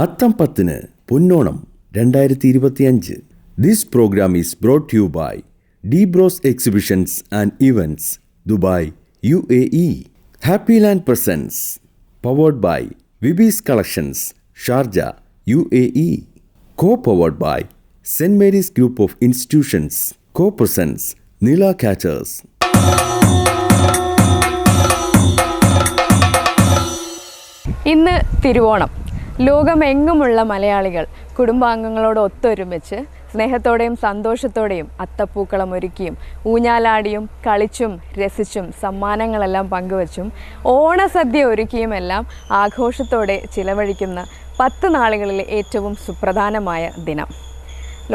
Atham 10 Ponnonam 2025. This program is brought to you by D-Bros Exhibitions and Events, Dubai, UAE. Happy Land Presents, powered by Vibis Collections, Sharjah, UAE. Co-powered by St. Mary's Group of Institutions. Co-presents Nila Catchers. ഇന്ന് തിരുവോണം. ലോകമെങ്ങുമുള്ള മലയാളികൾ കുടുംബാംഗങ്ങളോട് ഒത്തൊരുമിച്ച് സ്നേഹത്തോടെയും സന്തോഷത്തോടെയും അത്തപ്പൂക്കളം ഒരുക്കിയും ഊഞ്ഞാലാടിയും കളിച്ചും രസിച്ചും സമ്മാനങ്ങളെല്ലാം പങ്കുവച്ചും ഓണസദ്യ ഒരുക്കിയുമെല്ലാം ആഘോഷത്തോടെ ചിലവഴിക്കുന്ന 10 നാളുകളിലെ ഏറ്റവും സുപ്രധാനമായ ദിനം.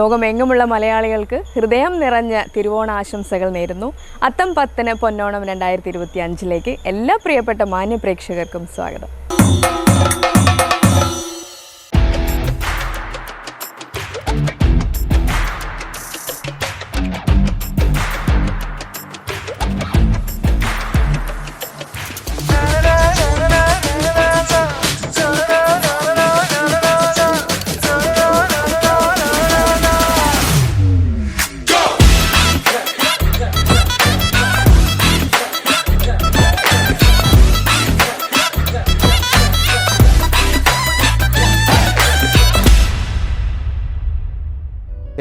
ലോകമെങ്ങുമുള്ള മലയാളികൾക്ക് ഹൃദയം നിറഞ്ഞ തിരുവോണാശംസകൾ നേരുന്നു. അത്തം 10 പൊന്നോണം 2025 എല്ലാ പ്രിയപ്പെട്ട മാന്യപ്രേക്ഷകർക്കും സ്വാഗതം.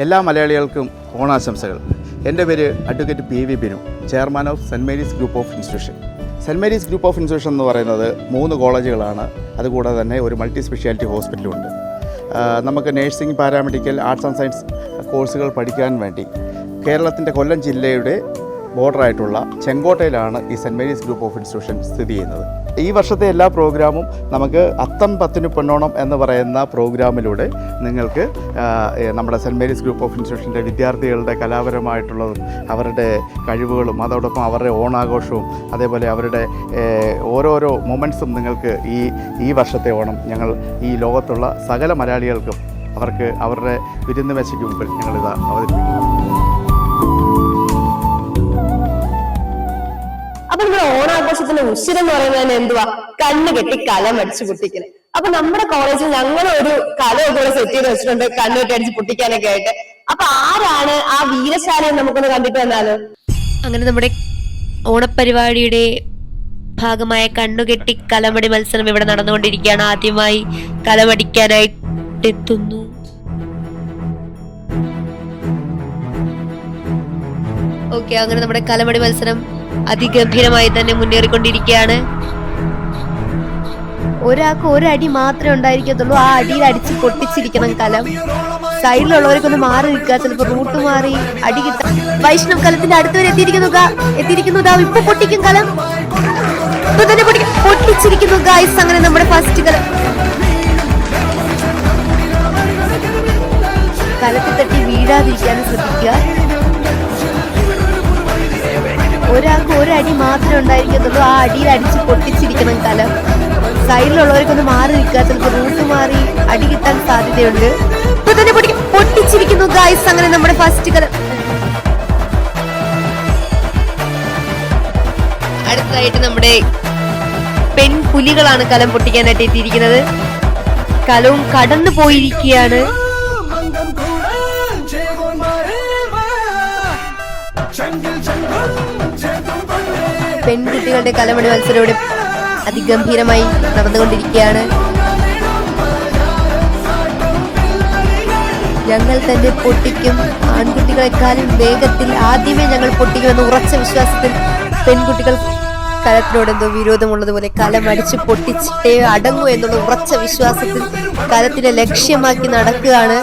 എല്ലാ മലയാളികൾക്കും ഓണാശംസകൾ. എൻ്റെ പേര് advocate PV Binu, chairman of Saint Mary's group of institution. Saint Mary's group of institution എന്ന് പറയുന്നത് 3 കോളേജുകളാണ്. അതുകൂടാതെ തന്നെ ഒരു മൾട്ടി സ്പെഷ്യാലിറ്റി ഹോസ്പിറ്റലുണ്ട്. നമുക്ക് nursing, paramedical, arts and science കോഴ്സുകൾ പഠിക്കാൻ വേണ്ടി കേരളത്തിൻ്റെ കൊല്ലം ജില്ലയുടെ ബോർഡറായിട്ടുള്ള ചെങ്കോട്ടയിലാണ് ഈ Saint Mary's group of institution സ്ഥിതി ചെയ്യുന്നത്. ഈ വർഷത്തെ എല്ലാ പ്രോഗ്രാമും നമുക്ക് അത്തം 10 പൊന്നോണം എന്ന് പറയുന്ന പ്രോഗ്രാമിലൂടെ നിങ്ങൾക്ക് നമ്മുടെ സെൻറ്റ് മേരീസ് ഗ്രൂപ്പ് ഓഫ് ഇൻസ്റ്റിറ്റ്യൂഷൻ്റെ വിദ്യാർത്ഥികളുടെ കലാപരമായിട്ടുള്ളതും അവരുടെ കഴിവുകളും അതോടൊപ്പം അവരുടെ ഓണാഘോഷവും അതേപോലെ അവരുടെ ഓരോരോ മൊമെൻറ്റ്സും നിങ്ങൾക്ക് ഈ വർഷത്തെ ഓണം ഞങ്ങൾ ഈ ലോകത്തുള്ള സകല മലയാളികൾക്കും അവർക്ക് അവരുടെ വിരുന്ന് മേശയ്ക്ക് മുമ്പിൽ ഞങ്ങളിത് അവതരിപ്പിക്കുന്നു. അപ്പൊ നമ്മുടെ ഓണാഘോഷത്തിന്റെ ഉശിരം എന്ന് പറയുന്നത് എന്തുവാ? കണ്ണ് കെട്ടി കലം അടിച്ചു പൊട്ടിക്കല്. അപ്പൊ നമ്മുടെ കോളേജിൽ ഞങ്ങൾ ഒരു കലമൊക്കെ സെറ്റ് ചെയ്ത് വെച്ചിട്ടുണ്ട്, കണ്ണ് കെട്ടി അടിച്ച് പൊട്ടിക്കാനൊക്കെ ആയിട്ട്. അപ്പൊ ആരാണ് ആ വീരശാലയെ നമുക്കൊന്ന് കണ്ടിട്ട് വന്നാലോ? അങ്ങനെ നമ്മുടെ ഓണപരിപാടിയുടെ ഭാഗമായ കണ്ണുകെട്ടി കലമടി മത്സരം ഇവിടെ നടന്നുകൊണ്ടിരിക്കുകയാണ്. ആദ്യമായി കലമടിക്കാനായിട്ട് എത്തുന്നു. ഓക്കെ, അങ്ങനെ നമ്മുടെ കലമടി മത്സരം അതിഗംഭീരമായി തന്നെ മുന്നേറിക്കൊണ്ടിരിക്കുകയാണ്. ഒരാൾക്ക് ഒരടി മാത്രമേ ഉണ്ടായിരിക്കത്തുള്ളൂ. ആ അടിയിൽ അടിച്ച് പൊട്ടിച്ചിരിക്കണം കലം. സൈഡിലുള്ളവർക്കൊന്ന് മാറി നിൽക്കുക, ചിലപ്പോൾ റൂട്ട് മാറി അടി കിട്ടാം. വൈഷ്ണവ് കലത്തിന്റെ അടുത്തുവരെ എത്തിയിരിക്കുന്നു. ഇപ്പൊ പൊട്ടിക്കും കലം, ഇപ്പൊ തന്നെ പൊട്ടിച്ചിരിക്കുന്നു ഗൈസ്. അങ്ങനെ നമ്മുടെ ഫസ്റ്റ് കലത്തിൽ തട്ടി വീഴാതിരിക്കാനും ശ്രദ്ധിക്കുക. ഒരാൾക്ക് ഒരടി മാത്രമേ ഉണ്ടായിരിക്കത്തുള്ളൂ. ആ അടിയിൽ അടിച്ച് പൊട്ടിച്ചിരിക്കണം കലം. സൈഡിലുള്ളവർക്കൊന്ന് മാറി നിൽക്കുക, ചിലപ്പോൾ റൂട്ട് മാറി അടി കിട്ടാൻ സാധ്യതയുണ്ട്. ഇപ്പൊ തന്നെ പൊട്ടിച്ചിരിക്കുന്നു ഗൈസ്. അങ്ങനെ നമ്മുടെ ഫസ്റ്റ് കലം. അടുത്തതായിട്ട് നമ്മുടെ പെൺപുലികളാണ് കലം പൊട്ടിക്കാനായിട്ട് എത്തിയിരിക്കുന്നത്. കലവും കടന്നു പോയിരിക്കുകയാണ്. പെൺകുട്ടികളുടെ കലമടി മത്സരം ഇവിടെ അതിഗംഭീരമായി നടന്നുകൊണ്ടിരിക്കുകയാണ്. ഞങ്ങൾ തന്നെ പൊട്ടിക്കും, ആൺകുട്ടികളെക്കാളും വേഗത്തിൽ ആദ്യമേ ഞങ്ങൾ പൊട്ടിക്കുമെന്ന് ഉറച്ച വിശ്വാസത്തിൽ പെൺകുട്ടികൾ കലത്തിനോട് എന്തോ വിരോധമുള്ളതുപോലെ കലമടിച്ച് പൊട്ടിച്ചിട്ടേ അടങ്ങൂ എന്നുള്ള ഉറച്ച വിശ്വാസത്തിൽ കലത്തിനെ ലക്ഷ്യമാക്കി നടക്കുകയാണ്.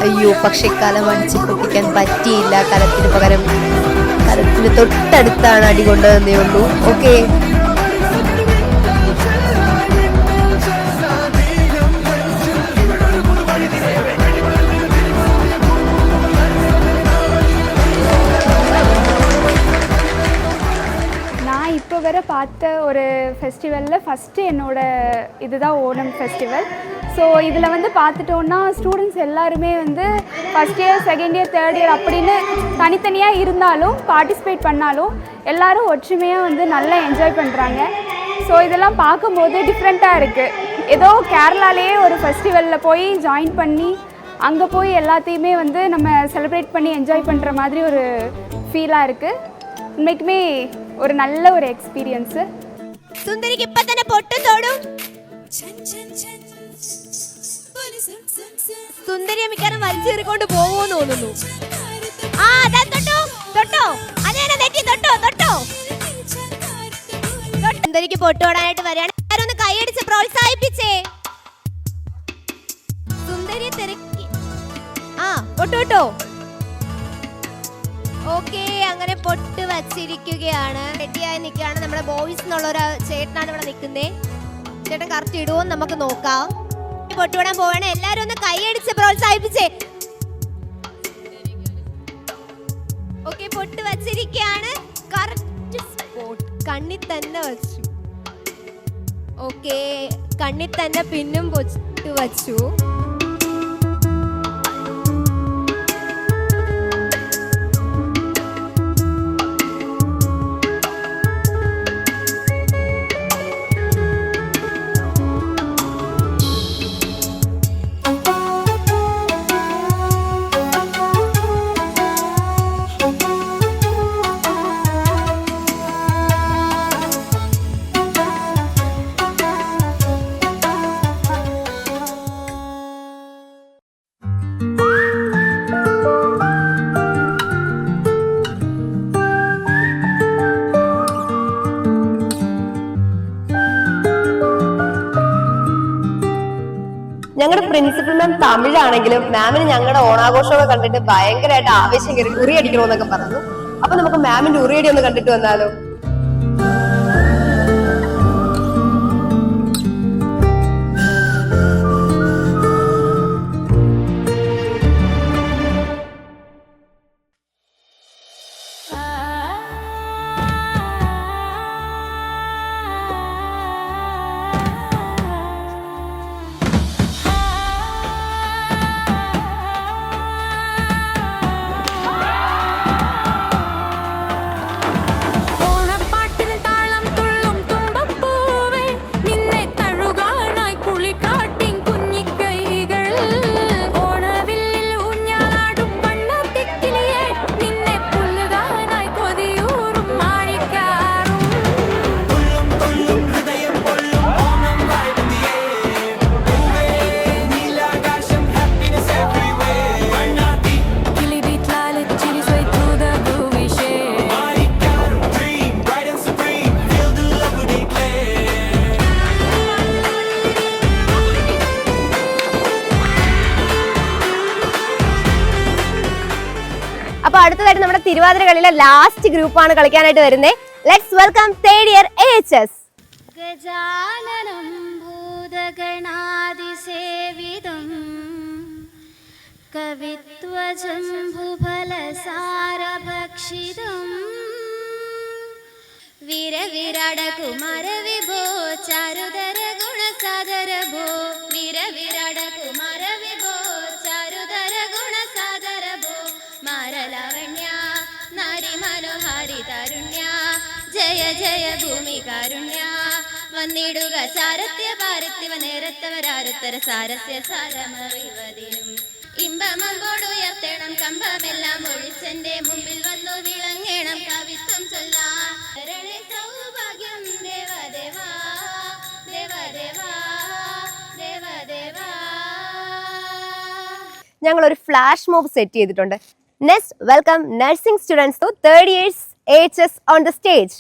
അയ്യോ, പക്ഷെ കലമടിച്ച് പൊട്ടിക്കാൻ പറ്റിയില്ല. കലത്തിന് പകരം കലത്തിന് തൊട്ടടുത്താണ് അടി കൊണ്ടതെന്നേ ഉള്ളൂ. ഓക്കെ, நான் இப்போ வரை பார்த்த ஒரு ஃபெஸ்டிவலில் ஃபஸ்ட்டு என்னோட இதுதான் ஓணம் ஃபெஸ்டிவல். ஸோ இதில் வந்து பார்த்துட்டோன்னா ஸ்டூடெண்ட்ஸ் எல்லாருமே வந்து first year, second year, third year அப்படின்னு தனித்தனியாக இருந்தாலும் பார்ட்டிசிபேட் பண்ணாலும் எல்லோரும் ஒற்றுமையாக வந்து நல்லா என்ஜாய் பண்ணுறாங்க. ஸோ இதெல்லாம் பார்க்கும்போது டிஃப்ரெண்ட்டாக இருக்குது. ஏதோ கேரளாலேயே ஒரு ஃபெஸ்டிவலில் போய் ஜாயின் பண்ணி அங்கே போய் எல்லாத்தையுமே வந்து நம்ம செலிப்ரேட் பண்ணி என்ஜாய் பண்ணுற மாதிரி ஒரு ஃபீலாக இருக்குது. உண்மைக்குமே ஒரு நல்ல ஒரு எக்ஸ்பீரியன்ஸு. സുന്ദരിക്ക് ഇപ്പൊ തന്നെ പൊട്ടും തോടും. സുന്ദരിയെ മിക്കാനും വലിച്ചേറിക്കൊണ്ട് പോകുമെന്ന് തോന്നുന്നു. ആ അതാ തൊട്ടോ തൊട്ടോ, അതേനെ തെറ്റി തൊട്ടോ തൊട്ടോ. സുന്ദരിക്ക് പൊട്ടോടാനായിട്ട് വരികയാണ്. ആരൊന്ന് കൈയടിച്ച് പ്രോത്സാഹിപ്പിച്ചേ. സുന്ദരിയെ തിരക്കി ആ പൊട്ടോ. ഓക്കെ, അങ്ങനെ പൊട്ട് വച്ചിരിക്കുകയാണ്. റെഡിയായി നിൽക്കുകയാണ്. നമ്മുടെ ബോയ്സ് എന്നുള്ള ഒരു ചേട്ടനാണ് ഇവിടെ നിൽക്കുന്നത്. ചേട്ടൻ കറക്റ്റ് ഇടുവോന്ന് നമുക്ക് നോക്കാം. പൊട്ടുവിടാൻ പോവാണ്. എല്ലാരും ഒന്ന് കൈയടിച്ച് പ്രോത്സാഹിപ്പിച്ചേ. ഓക്കെ, പൊട്ട് വച്ചിരിക്കുകയാണ്. കറക്റ്റ് സ്പോട്ട്, കണ്ണി തന്നെ വച്ചു. ഓക്കെ, കണ്ണി തന്നെ പിന്നും പൊട്ട് വച്ചു. ഞങ്ങളുടെ പ്രിൻസിപ്പൽ മാം തമിഴാണെങ്കിലും മാമിന് ഞങ്ങളുടെ ഓണാഘോഷമൊക്കെ കണ്ടിട്ട് ഭയങ്കരമായിട്ട് ആവേശം കയറി ഉറി അടിക്കണമെന്നൊക്കെ പറഞ്ഞു. അപ്പൊ നമുക്ക് മാമിന്റെ ഉറിയടി ഒന്ന് കണ്ടിട്ട് വന്നാലോ? അപ്പൊ അടുത്തതായിട്ട് നമ്മുടെ തിരുവാതിര കളിയിലെ ലാസ്റ്റ് ഗ്രൂപ്പാണ് കളിക്കാനായിട്ട് വരുന്നത്. Let's welcome third year AHS. ഗജാനനം ഭൂതഗണാതിസേവിതം കവിത്വജംഭുഫലസാരഭക്ഷിതം വീരവിരാട കുമാര വിഭോ ചാരുധര ഗുണസാദര ഭോ വീരവിരാട കുമാര വിഭോ ചാരുധര ഗുണസാദര ഭോ മാരലാവണ്യ നാരി മനോഹാരി തരുണ്യ ജയ ജയ ഭൂമി കാരുണ്യ വന്നിടുക ചാരത്യ പാരത്യ നേരത്തവരാരത്തര സാരസ്യ സാരമറിവതിനും ഇമ്പമമ്പോടുയർത്തണം കമ്പമെല്ലാം ഒഴിച്ചെന്റെ മുമ്പിൽ വന്നു വിളങ്ങണം കവിത്വം ചൊല്ലാൻ സൗഭാഗ്യം ദേവദേവാ ദേവദേവാ ദേവദേവാ. ഞങ്ങൾ ഒരു ഫ്ലാഷ് മോബ് സെറ്റ് ചെയ്തിട്ടുണ്ട്. Next welcome nursing students to third years AHS on the stage.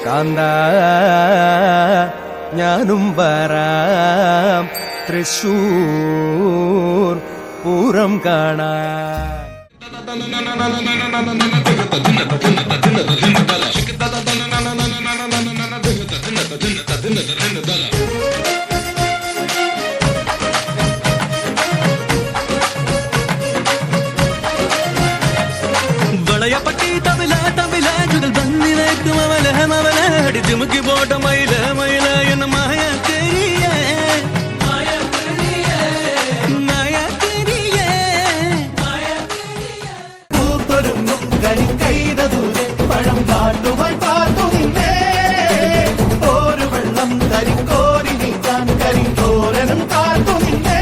കാന്ത ഞാനും വരാം തൃശൂർ പൂരം കാണാൻ. വളയപ്പട്ടി തബല തബല ജുഗൽ ബന്ദിലേക്ക് മവല മവല അടി ചുമുക്കി പോട്ട മൈല മൈല എന്ന മായ തെരിയേ മായ തെരിയേ മായ തെരിയേ മായ തെരിയേ പൂത്തൊരുങ്ങും കരിക്കൈത ദൂരെ പഴം കാട്ടുമായി പാർത്തു നിന്നേ ഒരു വെള്ളം കരിക്കോരി നീക്കാൻ കരിക്കോരനും കാത്തു നിന്നേ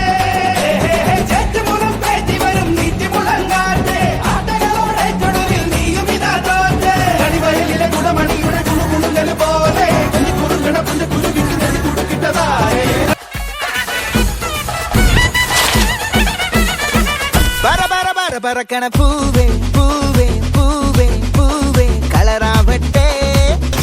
പറക്കണ പൂവേ പൂവേ പൂവേ പൂവേ കളറാവട്ടെ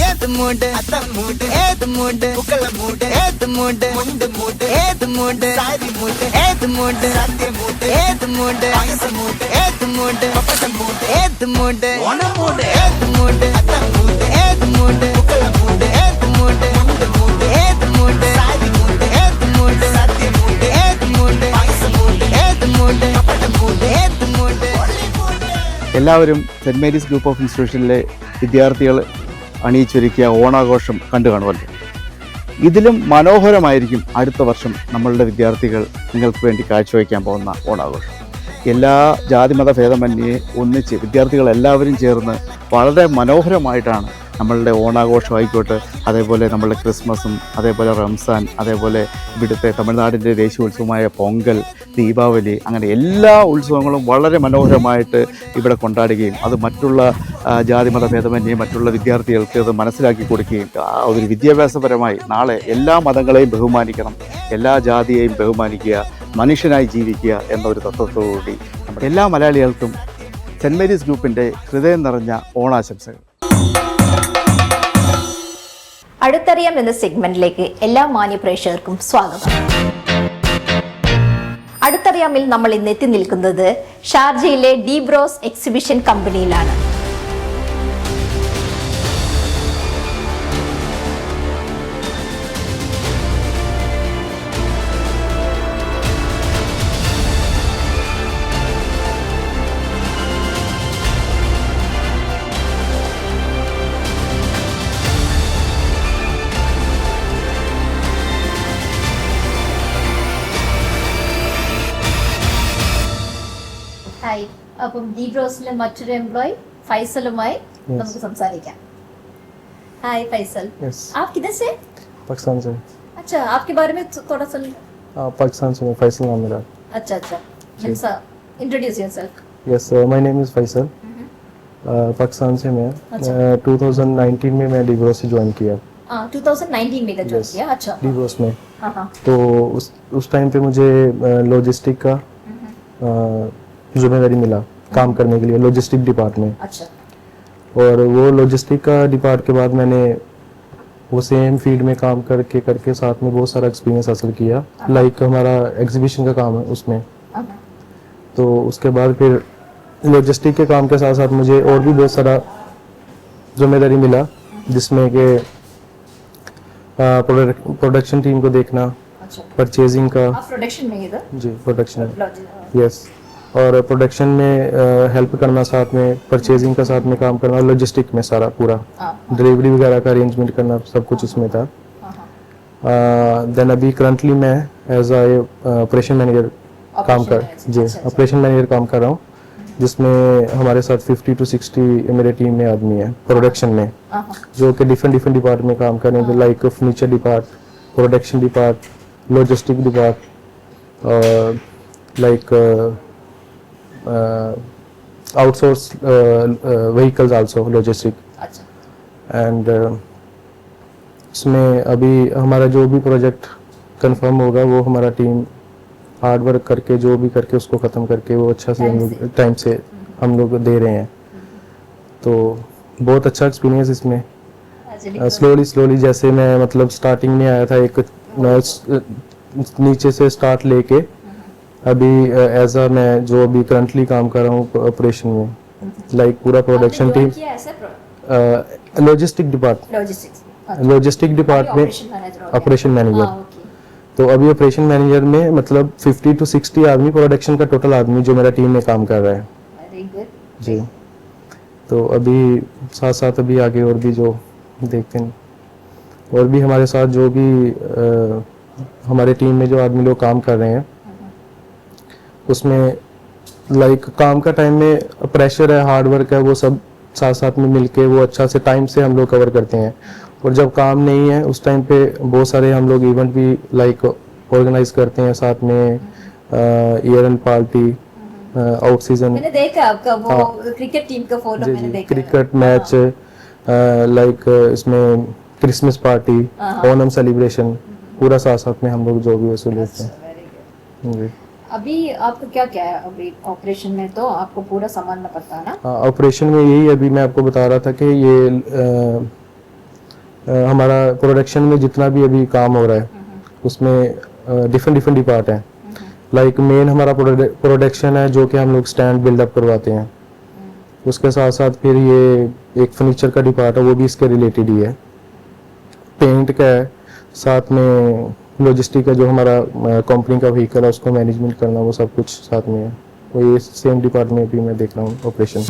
ഏത് മൂട് അത്തം മൂട് ഏത് മൂട് പൂക്കള മൂട് ഏത് മൂട് മുണ്ട് മൂട് ഏത് മൂട് സാരി മൂട് ഏത് മൂട് സത്യ മൂട് ഏത് മൂട് പായസ മൂട് ഏത് മൂട് പപ്പടം മൂട് ഏത് മൂട് ഓണം മൂട് ഏത് മൂട് അത്തം മൂട് ഏത് മൂട് പൂക്കള മൂട് ഏത് മൂട് മുണ്ട് മൂട് ഏത് മൂട് സാരി മൂട് ഏത് മൂട് സത്യ മൂട് ഏത് മൂട് പായസ മൂട് ഏത് മൂട് പപ്പടം മൂട് ഏത് മൂട്. എല്ലാവരും സെൻറ്റ് മേരീസ് ഗ്രൂപ്പ് ഓഫ് ഇൻസ്റ്റിറ്റ്യൂഷനിലെ വിദ്യാർത്ഥികൾ അണിയിച്ചൊരുക്കിയ ഓണാഘോഷം കണ്ടു കാണുമല്ലോ. ഇതിലും മനോഹരമായിരിക്കും അടുത്ത വർഷം നമ്മളുടെ വിദ്യാർത്ഥികൾ നിങ്ങൾക്ക് വേണ്ടി കാഴ്ചവെക്കാൻ പോകുന്ന ഓണാഘോഷം. എല്ലാ ജാതിമത ഭേദമന്യേ ഒന്നിച്ച് വിദ്യാർത്ഥികളെല്ലാവരും ചേർന്ന് വളരെ മനോഹരമായിട്ടാണ് നമ്മളുടെ ഓണാഘോഷമായിക്കോട്ടെ, അതേപോലെ നമ്മളുടെ ക്രിസ്മസും, അതേപോലെ റംസാൻ, അതേപോലെ ഇവിടുത്തെ തമിഴ്നാടിൻ്റെ ദേശീയോത്സവമായ പൊങ്കൽ, ദീപാവലി, അങ്ങനെ എല്ലാ ഉത്സവങ്ങളും വളരെ മനോഹരമായിട്ട് ഇവിടെ കൊണ്ടാടുകയും അത് മറ്റുള്ള ജാതിമത ഭേദമന്യേ മറ്റുള്ള വിദ്യാർത്ഥികൾക്ക് അത് മനസ്സിലാക്കി കൊടുക്കുകയും ഒരു വിദ്യാഭ്യാസപരമായി നാളെ എല്ലാ മതങ്ങളെയും ബഹുമാനിക്കണം, എല്ലാ ജാതിയെയും ബഹുമാനിക്കുക, മനുഷ്യനായി ജീവിക്കുക എന്നൊരു തത്വത്തോടുകൂടി നമ്മുടെ എല്ലാ മലയാളികൾക്കും സെൻറ്റ് മേരീസ് ഗ്രൂപ്പിൻ്റെ ഹൃദയം നിറഞ്ഞ ഓണാശംസകൾ. അടുത്തറിയാം എന്ന സെഗ്മെന്റിലേക്ക് എല്ലാ മാന്യ പ്രേക്ഷകർക്കും സ്വാഗതം. അടുത്തറിയാമിൽ നമ്മൾ ഇന്ന് എത്തി നിൽക്കുന്നത് ഷാർജയിലെ ഡീബ്രോസ് എക്സിബിഷൻ കമ്പനിയിലാണ്. ഹായ്, അപ്പം ഡീബ്രോസിലെ മറ്റൊരു എംപ്ലോയി ഫൈസലുമായി നമുക്ക് സംസാരിക്കാം. हाय फैसल। yes. आप किधर से? पाकिस्तान से। अच्छा, आपके बारे में थोड़ा सा। पाकिस्तान से मैं फैसल नाम मेरा। अच्छा अच्छा, अच्छा, introduce yourself. Yes, my name is Faisal. Pakistan से मैं 2019 में मैं डीब्रोस से ज्वाइन किया। 2019 में ज्वाइन किया। अच्छा, डीब्रोस में। हाँ। तो उस टाइम पे मुझे लॉजिस्टिक का जिम्मेदारी मिला काम करने के लिए, लॉजिस्टिक डिपार्टमेंट। अच्छा। और वो लॉजिस्टिक का डिपार्ट के बाद मैंने वो सेम फील्ड में काम करके साथ में बहुत सारा एक्सपीरियंस हासिल किया। लाइक हमारा एग्जीबिशन का काम है उसमें। तो उसके बाद फिर लॉजिस्टिक के काम के साथ साथ मुझे और भी बहुत सारा जिम्मेदारी मिला, जिसमें कि प्रोडक्शन टीम को देखना, परचेजिंग का। प्रोडक्शन में इधर? जी, प्रोडक्शन। यस, और प्रोडक्शन में हेल्प करना, साथ में परचेजिंग का साथ में काम करना, लॉजिस्टिक में सारा पूरा डिलीवरी वगैरह का अरेंजमेंट करना, सब कुछ इसमें था। देन अभी करंटली मैं एज ए ऑपरेशन मैनेजर काम कर रहा हूँ, जिसमें हमारे साथ 50 to 60 मेरे टीम में आदमी है प्रोडक्शन में, जो कि डिफरेंट डिपार्ट में काम करेंगे, like furniture depart, production depart, logistic depart, like outsource vehicles also, logistic। And इसमें अभी हमारा जो भी प्रोजेक्ट कंफर्म होगा वो हमारा टीम हार्ड वर्क करके जो भी करके उसको ख़त्म करके वो अच्छा से हम लोग टाइम से हम लोग दे रहे हैं। तो बहुत अच्छा एक्सपीरियंस इसमें। स्लोली जैसे मैं मतलब स्टार्टिंग में आया था एक नीचे से स्टार्ट लेके अभी एज अ मैं जो अभी करंटली काम कर रहा हूँ ऑपरेशन में, लाइक पूरा production team logistic department operation manager. तो अभी ऑपरेशन मैनेजर में मतलब 50 to 60 आदमी प्रोडक्शन का टोटल आदमी जो मेरा टीम में काम कर रहा है जी। तो अभी साथ साथ अभी आगे और भी जो देखते हैं, और भी हमारे साथ जो भी हमारे टीम में जो आदमी लोग काम कर रहे हैं उसमें लाइक काम का टाइम में प्रेशर है, हार्ड वर्क है, वो सब साथ साथ में मिलके वो अच्छा से टाइम से हम लोग कवर करते हैं। और जब काम नहीं है उस टाइम पे बहुत सारे हम लोग इवेंट भी लाइक ऑर्गेनाइज करते हैं साथ में, year and party, out season, मैंने देखा आपका वो क्रिकेट टीम का फोटो मैंने देखा, क्रिकेट मैच, लाइक इसमें क्रिसमस पार्टी, ओनम सेलिब्रेशन, पूरा साथ साथ में हम लोग जो भी वैसे लेते हैं। अभी आपको क्या क्या है अभी ऑपरेशन में, तो आपको पूरा संभालना पड़ता है ना? ऑपरेशन में यही अभी मैं आपको बता रहा था कि ये हमारा प्रोडक्शन में जितना भी अभी काम हो रहा है उसमें डिफरेंट डिपार्ट हैं। लाइक मेन हमारा प्रोडक्शन है जो कि हम लोग स्टैंड बिल्डअप करवाते हैं, उसके साथ साथ फिर ये एक फर्नीचर का डिपार्ट है वो भी इसके रिलेटेड ही है, पेंट का है, साथ में लॉजिस्टिक का जो हमारा कंपनी का व्हीकल है उसको मैनेजमेंट करना, वो सब कुछ साथ में है। वो ये सेम डिपार्टमेंट भी मैं देख रहा हूँ ऑपरेशन।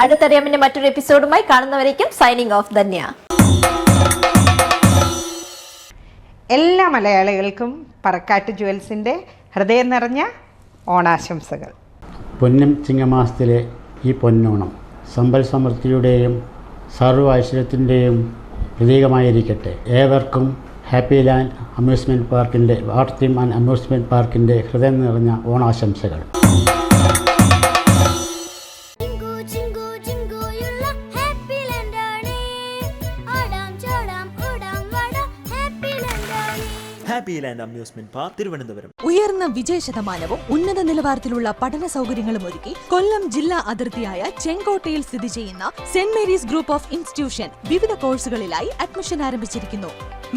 അടുത്തറിയാമിന്റെ മറ്റൊരു എപ്പിസോഡുമായി കാണുന്നവരേക്കും സൈനിങ് ഓഫ് ധന്യ. എല്ലാ മലയാളികൾക്കും പറക്കാട്ട് ജുവൽസിൻ്റെ ഹൃദയം നിറഞ്ഞ ഓണാശംസകൾ. പൊന്നും ചിങ്ങമാസത്തിലെ ഈ പൊന്നോണം സമ്പൽ സമൃദ്ധിയുടെയും സർവ്വ ഐശ്വര്യത്തിൻ്റെയും പ്രതീകമായിരിക്കട്ടെ. ഏവർക്കും ഹാപ്പി ലാൻഡ് അമ്യൂസ്മെൻറ്റ് പാർക്കിൻ്റെ വാട്ടർ തീം ആൻഡ് അമ്യൂസ്മെൻറ്റ് പാർക്കിൻ്റെ ഹൃദയം നിറഞ്ഞ ഓണാശംസകൾ. ഉയർന്ന വിജയശതമാനവും ഉന്നത നിലവാരത്തിലുള്ള പഠന സൗകര്യങ്ങളും ഒരുക്കി കൊല്ലം ജില്ലാ അതിർത്തിയായ ചെങ്കോട്ടയിൽ സ്ഥിതി ചെയ്യുന്ന saint Mary's group of institution വിവിധ കോഴ്സുകളിലായി അഡ്മിഷൻ ആരംഭിച്ചിരിക്കുന്നു.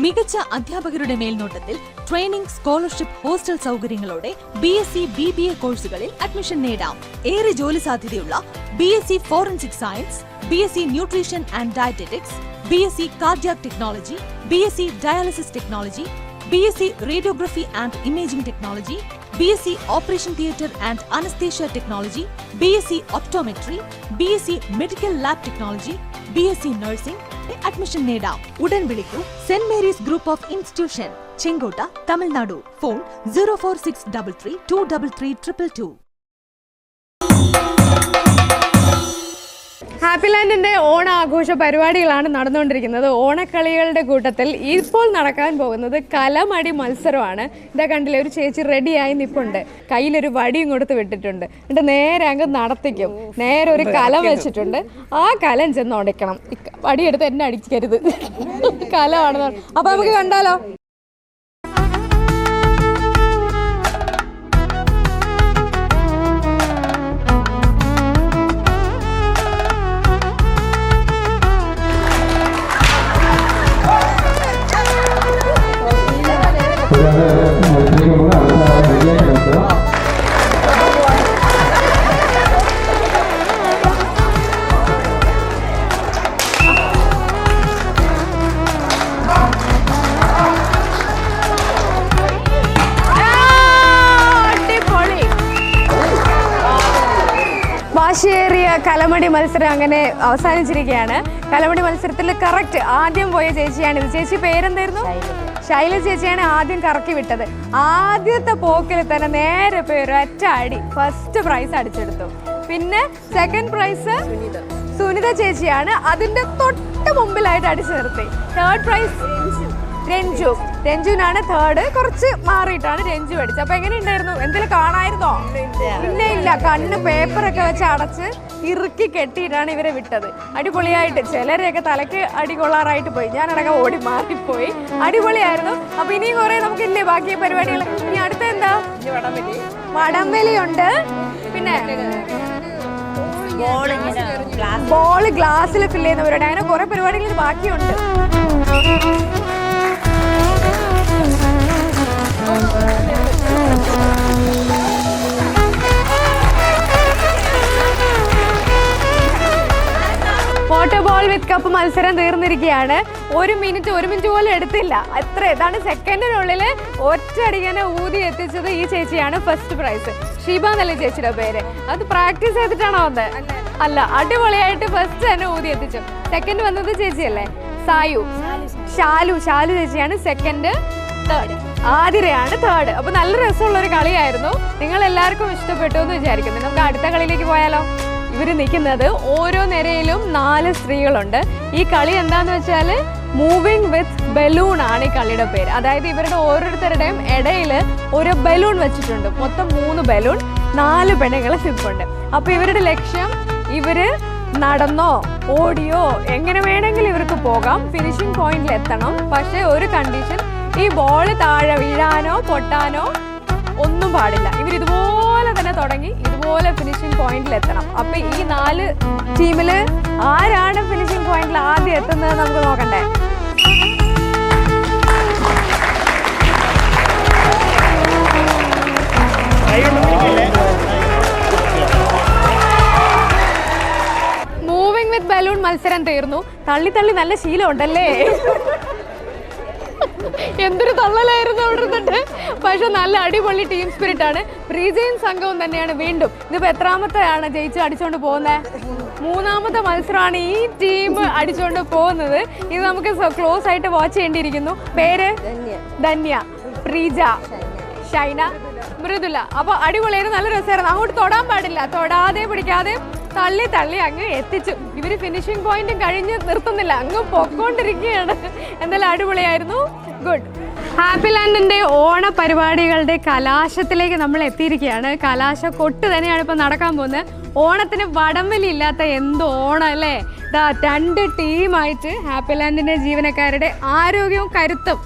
മികച്ച അധ്യാപകരുടെ മേൽനോട്ടത്തിൽ ട്രെയിനിംഗ്, സ്കോളർഷിപ്പ്, ഹോസ്റ്റൽ സൗകര്യങ്ങളോടെ BSc BBA കോഴ്സുകളിൽ അഡ്മിഷൻ നേടാം. ഏറെ ജോലി സാധ്യതയുള്ള BSc forensic science, BSc nutrition and dietetics, BSc cardiac technology, BSc dialysis technology, BSc Radiography and Imaging Technology, BSc Operation Theatre and Anesthesia Technology, BSc Optometry, BSc Medical Lab Technology, BSc Nursing admission നേടാം. ഉടൻ വിളിക്കൂ. Saint Mary's group of institution, Chenkotta, Tamil Nadu. Phone 04633233222. Happy ലാൻഡിൻ്റെ ഓണാഘോഷ പരിപാടികളാണ് നടന്നുകൊണ്ടിരിക്കുന്നത്. ഓണക്കളികളുടെ കൂട്ടത്തിൽ ഇപ്പോൾ നടക്കാൻ പോകുന്നത് കലമടി മത്സരമാണ്. ഇതാ കണ്ടില്ലേ, ഒരു ചേച്ചി റെഡിയായി നിൽപ്പുണ്ട്, കയ്യിലൊരു വടിയും കൊടുത്ത് വിട്ടിട്ടുണ്ട്. എന്നിട്ട് നേരെ അങ്ങ് നടത്തിക്കും. നേരെ ഒരു കലം വെച്ചിട്ടുണ്ട്, ആ കലം ചെന്ന് ഉടയ്ക്കണം. വടിയെടുത്ത് എന്നെ അടിക്കരുത്, കലമാണെന്ന്. അപ്പം നമുക്ക് കണ്ടാലോ? വാശിയേറിയ കലമടി മത്സരം അങ്ങനെ അവസാനിച്ചിരിക്കുകയാണ്. കലമടി മത്സരത്തിൽ കറക്റ്റ് ആദ്യം പോയ ചേച്ചിയാണിത്. ചേച്ചി പേരെന്തായിരുന്നു? ശൈല ചേച്ചിയാണ് ആദ്യം കറക്കി വിട്ടത്. ആദ്യത്തെ പോക്കിൽ തന്നെ നേരെ പേര് ഒറ്റ അടി ഫസ്റ്റ് പ്രൈസ് അടിച്ചെടുത്തു. പിന്നെ സെക്കൻഡ് പ്രൈസ് സുനിത ചേച്ചിയാണ്, അതിന്റെ തൊട്ട് മുമ്പിലായിട്ട് അടിച്ചു നിർത്തി. തേർഡ് പ്രൈസ് രഞ്ജുനാണ് തേർഡ്. കുറച്ച് മാറിയിട്ടാണ് രഞ്ജു അടിച്ചത്. അപ്പൊ എങ്ങനെ ഉണ്ടായിരുന്നു? എന്തെങ്കിലും കാണായിരുന്നോ? ഇല്ല, കണ്ണ് പേപ്പറൊക്കെ വെച്ച് അടച്ച് ഇറുക്കി കെട്ടിയിട്ടാണ് ഇവരെ വിട്ടത്. അടിപൊളിയായിട്ട് ചിലരെയൊക്കെ തലയ്ക്ക് അടി കൊള്ളാറായിട്ട് പോയി. ഞാനടക്കം ഓടി മാറിപ്പോയി. അടിപൊളിയായിരുന്നു. അപ്പൊ ഇനിയും കുറെ നമുക്കില്ലേ ബാക്കി പരിപാടികൾ. ഇനി അടുത്ത എന്താ? വടംവലിയുണ്ട്. പിന്നെ ബോൾ ഗ്ലാസ്സിൽ ഫില്ല് ചെയ്യുന്നവരുണ്ട്. അങ്ങനെ കുറെ പരിപാടികൾ ബാക്കിയുണ്ട്. വാട്ടർ ബോൾ വിത്ത് കപ്പ് മത്സരം തീർന്നിരിക്കുകയാണ്. 1 മിനിറ്റ് പോലും എടുത്തില്ല. ഏതാണ്ട് സെക്കൻഡിനുള്ളിൽ ഒറ്റയടിക്കനെ ഊതി എത്തിച്ചത് ഈ ചേച്ചിയാണ്. ഫസ്റ്റ് പ്രൈസ് ഷീബ എന്നല്ലേ ചേച്ചിയുടെ പേര്. അത് പ്രാക്ടീസ് ചെയ്തിട്ടാണോ വന്നത്? അല്ല, അടിപൊളിയായിട്ട് ഫസ്റ്റ് തന്നെ ഊതി എത്തിച്ചു. സെക്കൻഡ് വന്നത് ചേച്ചിയല്ലേ, ഷാലു ചേച്ചിയാണ് സെക്കൻഡ്. Third ആതിരയാണ് third. അപ്പൊ നല്ല രസമുള്ളൊരു കളിയായിരുന്നു. നിങ്ങൾ എല്ലാവർക്കും ഇഷ്ടപ്പെട്ടു എന്ന് വിചാരിക്കുന്നു. നമുക്ക് അടുത്ത കളിയിലേക്ക് പോയാലോ? ഇവർ നിൽക്കുന്നത് ഓരോ നിരയിലും 4 സ്ത്രീകളുണ്ട്. ഈ കളി എന്താന്ന് വെച്ചാൽ മൂവിങ് വിത്ത് ബലൂൺ ആണ് ഈ കളിയുടെ പേര്. അതായത് ഇവരുടെ ഓരോരുത്തരുടെയും ഇടയിൽ ഒരു ബലൂൺ വെച്ചിട്ടുണ്ട്. മൊത്തം 3 ബലൂൺ, 4 പെണ്ണുങ്ങൾ നിൽപ്പുണ്ട്. അപ്പൊ ഇവരുടെ ലക്ഷ്യം ഇവര് നടന്നോ ഓടിയോ എങ്ങനെ വേണമെങ്കിലും ഇവർക്ക് പോകാം, ഫിനിഷിംഗ് പോയിന്റിൽ എത്തണം. പക്ഷെ ഒരു കണ്ടീഷൻ, ഈ ബോൾ താഴെ വീഴാനോ പൊട്ടാനോ ഒന്നും പാടില്ല. ഇവർ ഇതുപോലെ തന്നെ തുടങ്ങി ഇതുപോലെ ഫിനിഷിംഗ് പോയിന്റിൽ എത്തണം. അപ്പൊ ഈ 4 ടീമില് ആരാണ് ഫിനിഷിംഗ് പോയിന്റിൽ ആദ്യം എത്തുന്നത് നമുക്ക് നോക്കണ്ടേ? മൂവിംഗ് വിത്ത് ബലൂൺ മത്സരം തീർന്നു. തള്ളി നല്ല ശീലം ഉണ്ടല്ലേ? എന്തൊരു തള്ളലായിരുന്നു അവിടെ ഇരുന്നിട്ട്. പക്ഷെ നല്ല അടിപൊളി ടീം സ്പിരിറ്റ് ആണ്. പ്രീജയും സംഘവും തന്നെയാണ് വീണ്ടും. ഇതിപ്പോ എത്രാമത്തെയാണ് ജയിച്ച് അടിച്ചോണ്ട് പോകുന്നത്? 3ാമത്തെ മത്സരമാണ് ഈ ടീം അടിച്ചോണ്ട് പോകുന്നത്. ഇത് നമുക്ക് ക്ലോസ് ആയിട്ട് വാച്ച് ചെയ്യേണ്ടിയിരിക്കുന്നു. പേര് ധന്യ, പ്രീജ, ഷൈന, മൃദുല. അപ്പൊ അടിപൊളിയായിരുന്നു, നല്ല രസമായിരുന്നു. അങ്ങോട്ട് തൊടാൻ പാടില്ല, തൊടാതെ പിടിക്കാതെ തള്ളി അങ്ങ് എത്തിച്ചു. ഇവര് ഫിനിഷിംഗ് പോയിന്റും കഴിഞ്ഞ് നിർത്തുന്നില്ല, അങ്ങ് പൊക്കോണ്ടിരിക്കുകയാണ്. എന്തായാലും അടിപൊളിയായിരുന്നു. ഗുഡ്. ഹാപ്പി ലാൻഡിന്റെ ഓണ പരിപാടികളുടെ കലാശത്തിലേക്ക് നമ്മൾ എത്തിയിരിക്കുകയാണ്. കലാശ കൊട്ട് തന്നെയാണ് ഇപ്പൊ നടക്കാൻ പോകുന്നത്. ഓണത്തിന് വടംവലി ഇല്ലാത്ത എന്ത് ഓണം അല്ലേ? 2 ടീമായിട്ട് ഹാപ്പി ലാൻഡിന്റെ ജീവനക്കാരുടെ ആരോഗ്യവും കരുത്തും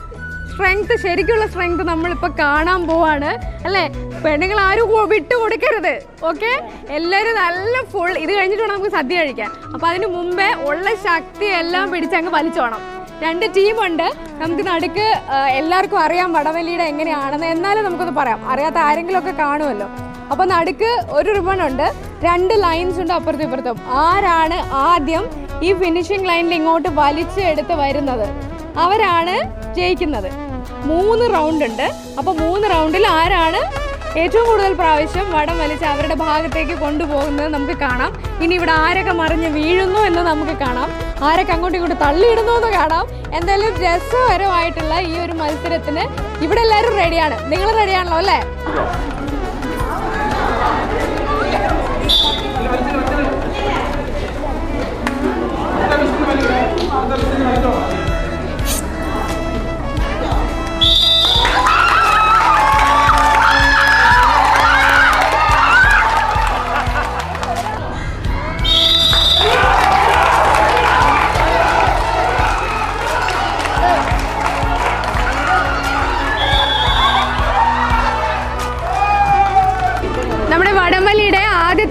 ശരിക്കുള്ള സ്ട്രെങ്ത് നമ്മളിപ്പോൾ കാണാൻ പോവാണ് അല്ലേ? പെണ്ണുങ്ങൾ ആരും വിട്ടുകൊടുക്കരുത്. ഓക്കെ, എല്ലാവരും നല്ല ഫുൾ ഇത് കഴിഞ്ഞിട്ട് വേണം നമുക്ക് സദ്യ കഴിക്കാൻ. അപ്പൊ അതിന് മുമ്പേ ഉള്ള ശക്തി എല്ലാം പിടിച്ചങ്ങ് വലിച്ചോണം. 2 ടീമുണ്ട്. നമുക്ക് നടുക്ക് എല്ലാവർക്കും അറിയാം വടംവലിയുടെ എങ്ങനെയാണെന്ന്. എന്നാലും നമുക്കൊന്ന് പറയാം, അറിയാത്ത ആരെങ്കിലും ഒക്കെ കാണുമല്ലോ. അപ്പൊ നടുക്ക് ഒരു റിബൺ ഉണ്ട്, 2 ലൈൻസ് ഉണ്ട് അപ്പുറത്തും ഇപ്പുറത്തും. ആരാണ് ആദ്യം ഈ ഫിനിഷിംഗ് ലൈനിൽ ഇങ്ങോട്ട് വലിച്ചെടുത്ത് വരുന്നത് അവരാണ് ജയിക്കുന്നത്. 3 റൗണ്ട് ഉണ്ട്. അപ്പൊ 3 റൗണ്ടിൽ ആരാണ് ഏറ്റവും കൂടുതൽ പ്രാവശ്യം വടം വലിച്ച് അവരുടെ ഭാഗത്തേക്ക് കൊണ്ടുപോകുന്നത് നമുക്ക് കാണാം. ഇനി ഇവിടെ ആരൊക്കെ മറിഞ്ഞ് വീഴുന്നു എന്ന് നമുക്ക് കാണാം, ആരൊക്കെ അങ്ങോട്ടും ഇങ്ങോട്ട് തള്ളിയിടുന്നു എന്ന് കാണാം. എന്തായാലും രസകരമായിട്ടുള്ള ഈ ഒരു മത്സരത്തിന് ഇവിടെ എല്ലാവരും റെഡിയാണ്. നിങ്ങൾ റെഡിയാണല്ലോ അല്ലേ?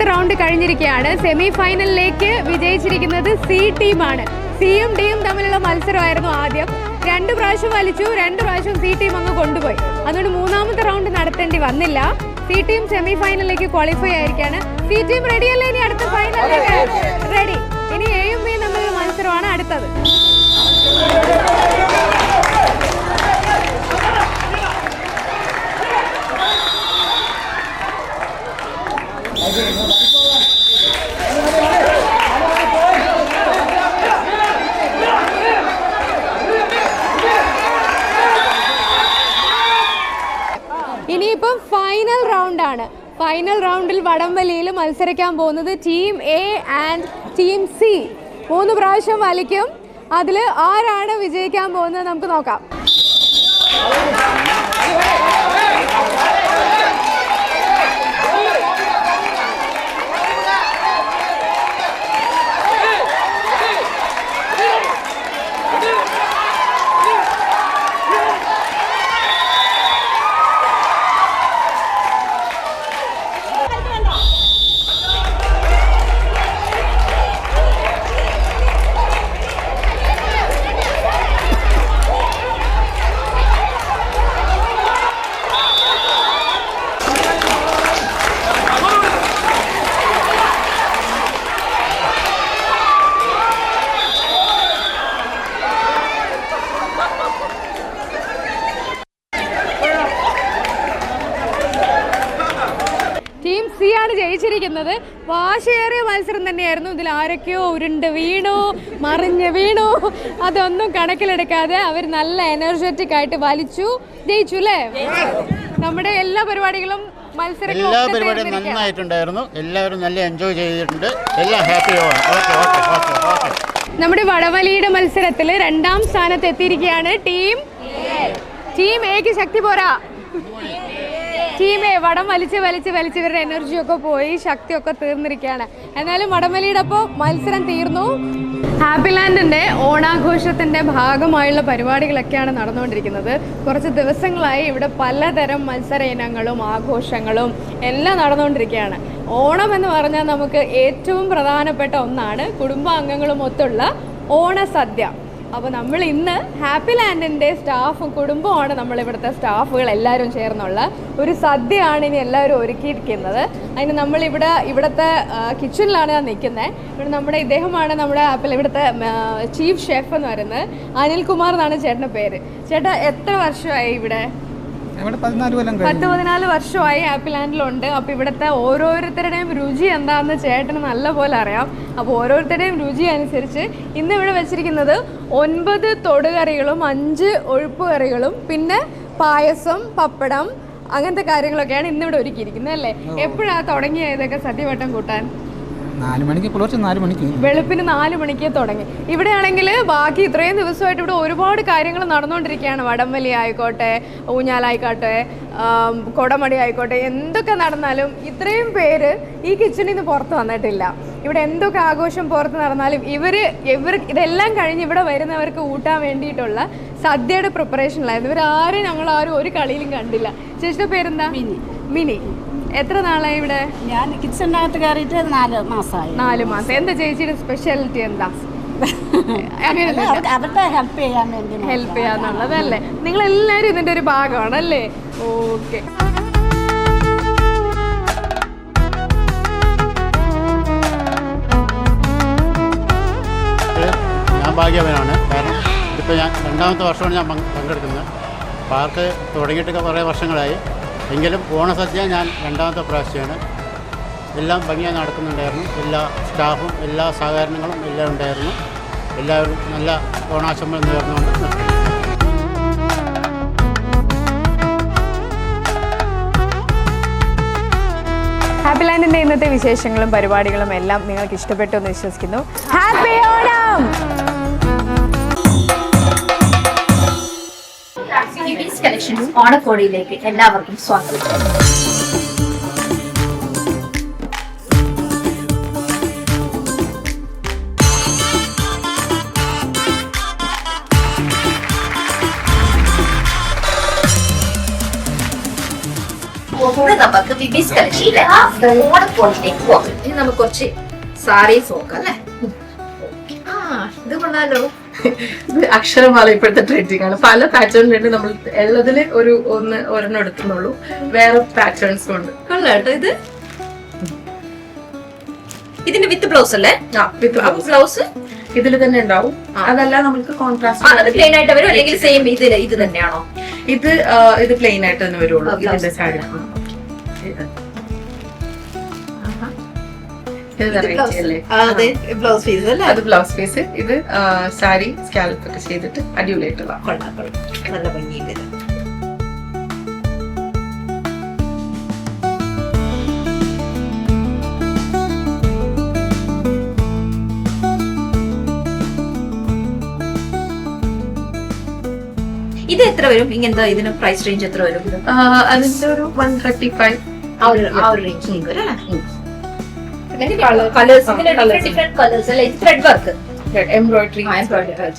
റൗണ്ട് കഴിഞ്ഞിരിക്കുകയാണ്. സെമി ഫൈനലിലേക്ക് വിജയിച്ചിരിക്കുന്നത് സി ടീമാണ്. സിയും ഡിയും തമ്മിലുള്ള മത്സരമായിരുന്നു ആദ്യം. 2 പ്രാവശ്യം വലിച്ചു, 2 പ്രാവശ്യം സി ടീം അങ്ങ് കൊണ്ടുപോയി. അതുകൊണ്ട് 3ാമത്തെ റൗണ്ട് നടത്തേണ്ടി വന്നില്ല. സി ടീം സെമി ഫൈനലിലേക്ക് ക്വാളിഫൈ ആയിരിക്കുകയാണ്. സി ടീം റെഡിയല്ലേ? ഇനി അടുത്ത ഫൈനലിലേക്ക് റെഡി. ഇനി എയും ബിയും തമ്മിലുള്ള മത്സരമാണ് അടുത്തത്. ഇനിയിപ്പം ഫൈനൽ റൗണ്ടാണ്. ഫൈനൽ റൗണ്ടിൽ വടംവലിയിൽ മത്സരിക്കാൻ പോകുന്നത് team A and team C. 3 പ്രാവശ്യം വലിക്കും. അതിൽ ആരാണ് വിജയിക്കാൻ പോകുന്നത് നമുക്ക് നോക്കാം. ജയിച്ചിരിക്കുന്നത്. വാശിയേറിയ മത്സരം തന്നെയായിരുന്നു. ഇതിൽ ആരൊക്കെയോ ഉരുണ്ട് വീണു, മറിഞ്ഞ് വീണു, അതൊന്നും കണക്കിലെടുക്കാതെ അവർ നല്ല എനർജറ്റിക് ആയിട്ട് വലിച്ചു ജയിച്ചു അല്ലേ? നമ്മുടെ എല്ലാ പരിപാടികളും എല്ലാ പരിപാടിയും നന്നായിട്ടുണ്ടായിരുന്നു. എല്ലാവരും നല്ല എൻജോയ് ചെയ്തിട്ടുണ്ട്. എല്ലാം ഹാപ്പിയാണ്. നമ്മുടെ വടംവലിയുടെ മത്സരത്തിൽ 2ാം സ്ഥാനത്ത് എത്തിയിരിക്കുകയാണ് ടീം എക്ക് ശക്തി പോരാ. ടീം എ വടം വലിച്ച് ഇവരുടെ എനർജിയൊക്കെ പോയി, ശക്തിയൊക്കെ തീർന്നിരിക്കുകയാണ്. എന്നാലും വടംവലിയുടെ അപ്പോൾ മത്സരം തീർന്നു. ഹാപ്പി ലാൻഡിൻ്റെ ഓണാഘോഷത്തിൻ്റെ ഭാഗമായുള്ള പരിപാടികളൊക്കെയാണ് നടന്നുകൊണ്ടിരിക്കുന്നത്. കുറച്ച് ദിവസങ്ങളായി ഇവിടെ പലതരം മത്സര ഇനങ്ങളും ആഘോഷങ്ങളും എല്ലാം നടന്നുകൊണ്ടിരിക്കുകയാണ്. ഓണം എന്ന് പറഞ്ഞാൽ നമുക്ക് ഏറ്റവും പ്രധാനപ്പെട്ട ഒന്നാണ് കുടുംബാംഗങ്ങളും ഒത്തുള്ള ഓണസദ്യ. അപ്പോൾ നമ്മൾ ഇന്ന് ഹാപ്പി ലാൻഡിൻ്റെ സ്റ്റാഫും കുടുംബമാണ് നമ്മളിവിടുത്തെ സ്റ്റാഫുകൾ എല്ലാവരും ചേർന്നുള്ള ഒരു സദ്യയാണ് ഇനി എല്ലാവരും ഒരുക്കിയിരിക്കുന്നത്. അതിന് ഇവിടുത്തെ കിച്ചണിലാണ് ഞാൻ നിൽക്കുന്നത്. ഇവിടെ ഇദ്ദേഹമാണ് നമ്മുടെ ഇവിടുത്തെ ചീഫ് ഷെഫ് എന്ന് പറയുന്നത്. അനിൽകുമാർ എന്നാണ് ചേട്ടൻ്റെ പേര്. ചേട്ടാ എത്ര വർഷമായി ഇവിടെ? 14 വർഷമായി ഹാപ്പി ലാൻഡിലുണ്ട്. അപ്പോൾ ഇവിടുത്തെ ഓരോരുത്തരുടെയും രുചി എന്താണെന്ന് ചേട്ടന് നല്ലപോലെ അറിയാം. അപ്പോൾ ഓരോരുത്തരുടെയും രുചി അനുസരിച്ച് ഇന്ന് ഇവിടെ വെച്ചിരിക്കുന്നത് 9 തൊടുകറികളും 5 ഒഴുപ്പ് കറികളും പിന്നെ പായസം, പപ്പടം, അങ്ങനത്തെ കാര്യങ്ങളൊക്കെയാണ് ഇന്നിവിടെ ഒരുക്കിയിരിക്കുന്നത് അല്ലേ? എപ്പോഴാണ് തുടങ്ങിയ ഇതൊക്കെ സദ്യവട്ടം കൂട്ടാൻ? 4 മണിക്ക് പുലർച്ചെ 4 മണിക്ക് വെളുപ്പിന് 4 മണിക്ക് തുടങ്ങി. ഇവിടെയാണെങ്കിൽ ബാക്കി ഇത്രയും ദിവസമായിട്ട് ഇവിടെ ഒരുപാട് കാര്യങ്ങൾ നടന്നുകൊണ്ടിരിക്കുകയാണ്. വടംവലി ആയിക്കോട്ടെ, ഊഞ്ഞാലായിക്കോട്ടെ, കൊടമടി ആയിക്കോട്ടെ, എന്തൊക്കെ നടന്നാലും ഇത്രയും പേര് ഈ കിച്ചണിൽ നിന്ന് പുറത്ത് വന്നിട്ടില്ല. ഇവിടെ എന്തൊക്കെ ആഘോഷം പുറത്ത് നടന്നാലും ഇവർ ഇതെല്ലാം കഴിഞ്ഞ് ഇവിടെ വരുന്നവർക്ക് ഊട്ടാൻ വേണ്ടിയിട്ടുള്ള സദ്യയുടെ പ്രിപ്പറേഷനിലായിരുന്നു. ഇവരാരും ഞങ്ങളാരും ഒരു കളിയിലും കണ്ടില്ല. ചേച്ചിയുടെ പേരെന്താ? മിനി. എത്ര നാളായി ഇവിടെ? ഞാൻ കിച്ചണിനകത്ത് കയറിയിട്ട് 4 മാസമായി. 4 മാസം. എന്താ ചേച്ചിയുടെ സ്പെഷ്യാലിറ്റി എന്താ? അവരുടെ ഹെൽപ്പ് ചെയ്യാൻ വേണ്ടി. ഹെൽപ്പ് ചെയ്യാന്നുള്ളതല്ലേ? നിങ്ങൾ എല്ലാവരും ഇതിന്റെ ഒരു ഭാഗമാണല്ലേ? ഓക്കെ. ഞാൻ ഭാഗ്യവാനാണ്. കാരണം ഇപ്പോൾ ഞാൻ 2ാമത്തെ വർഷമാണ് ഞാൻ പങ്കെടുക്കുന്നത്. പാർക്ക് തുടങ്ങിയിട്ടൊക്കെ കുറേ വർഷങ്ങളായി. എങ്കിലും ഓണസദ്യ ഞാൻ 2ാമത്തെ പ്രാവശ്യമാണ്. എല്ലാം ഭംഗിയായി നടക്കുന്നുണ്ടായിരുന്നു. എല്ലാ സ്റ്റാഫും എല്ലാ സഹകരണങ്ങളും എല്ലാം ഉണ്ടായിരുന്നു. എല്ലാവരും നല്ല ഓണാശംസകൾ നേർന്നുകൊണ്ട് ഹാപ്പി ലാൻഡിന്റെ ഇന്നത്തെ വിശേഷങ്ങളും പരിപാടികളും എല്ലാം നിങ്ങൾക്ക് ഇഷ്ടപ്പെട്ടു എന്ന് വിശ്വസിക്കുന്നു. ഹാപ്പി ഓണം! കളക്ഷൻസ് ഓണക്കോടിയിലേക്ക് എല്ലാവർക്കും സ്വാഗതം. നമുക്ക് ബിബീസ് കളക്ഷനിലെ ഓണക്കോടിയിലേക്ക് പോകാം. ഇനി നമുക്ക് കുറച്ച് സാരീസ് നോക്കാം അല്ലേ? ഇത് കൊള്ളാലോ. ഇത് അക്ഷരമാല ഇപ്പോഴത്തെ ട്രെൻഡിങ് ആണ്. പല പാറ്റേണിലുണ്ട്. നമ്മൾ ഉള്ളതിൽ ഒരെണ്ണം എടുക്കുന്നുള്ളൂ. വേറെ പാറ്റേൺസും ഉണ്ട്. കൊള്ളാട്ടോ. ഇതിന്റെ വിത്ത് ബ്ലൗസ് അല്ലേ? ബ്ലൗസ് ഇതിൽ തന്നെ ഉണ്ടാവും. അതല്ല നമുക്ക് കോൺട്രാസ്റ്റ് പ്ലെയിൻ ആയിട്ട് വരും അല്ലെങ്കിൽ സെയിം ഇത് തന്നെയാണോ? ഇത് പ്ലെയിൻ ആയിട്ട് തന്നെ വരുള്ളൂ. ഇതിന്റെ സാരി അത് ബ്ലൗസ് പീസ്. ഇത് സാരി സ്കാലപ്പ് ഒക്കെ ചെയ്തിട്ട് അടിപൊളിയായിട്ടുള്ള നല്ല ഭംഗിയുണ്ട്. ഇത് എത്ര വരും? ഇങ്ങനത്തെ ഇതിന് പ്രൈസ് റേഞ്ച് എത്ര വരും? അതിന്റെ ഒരു 135 ആ ഒരു റേഞ്ച് വരും അല്ലേ? കളേഴ്സ് ഡിഫറെന്റ് കളേഴ്സ് അല്ലേ? ത്രെഡ് വർക്ക്, എംബ്രോയിഡറി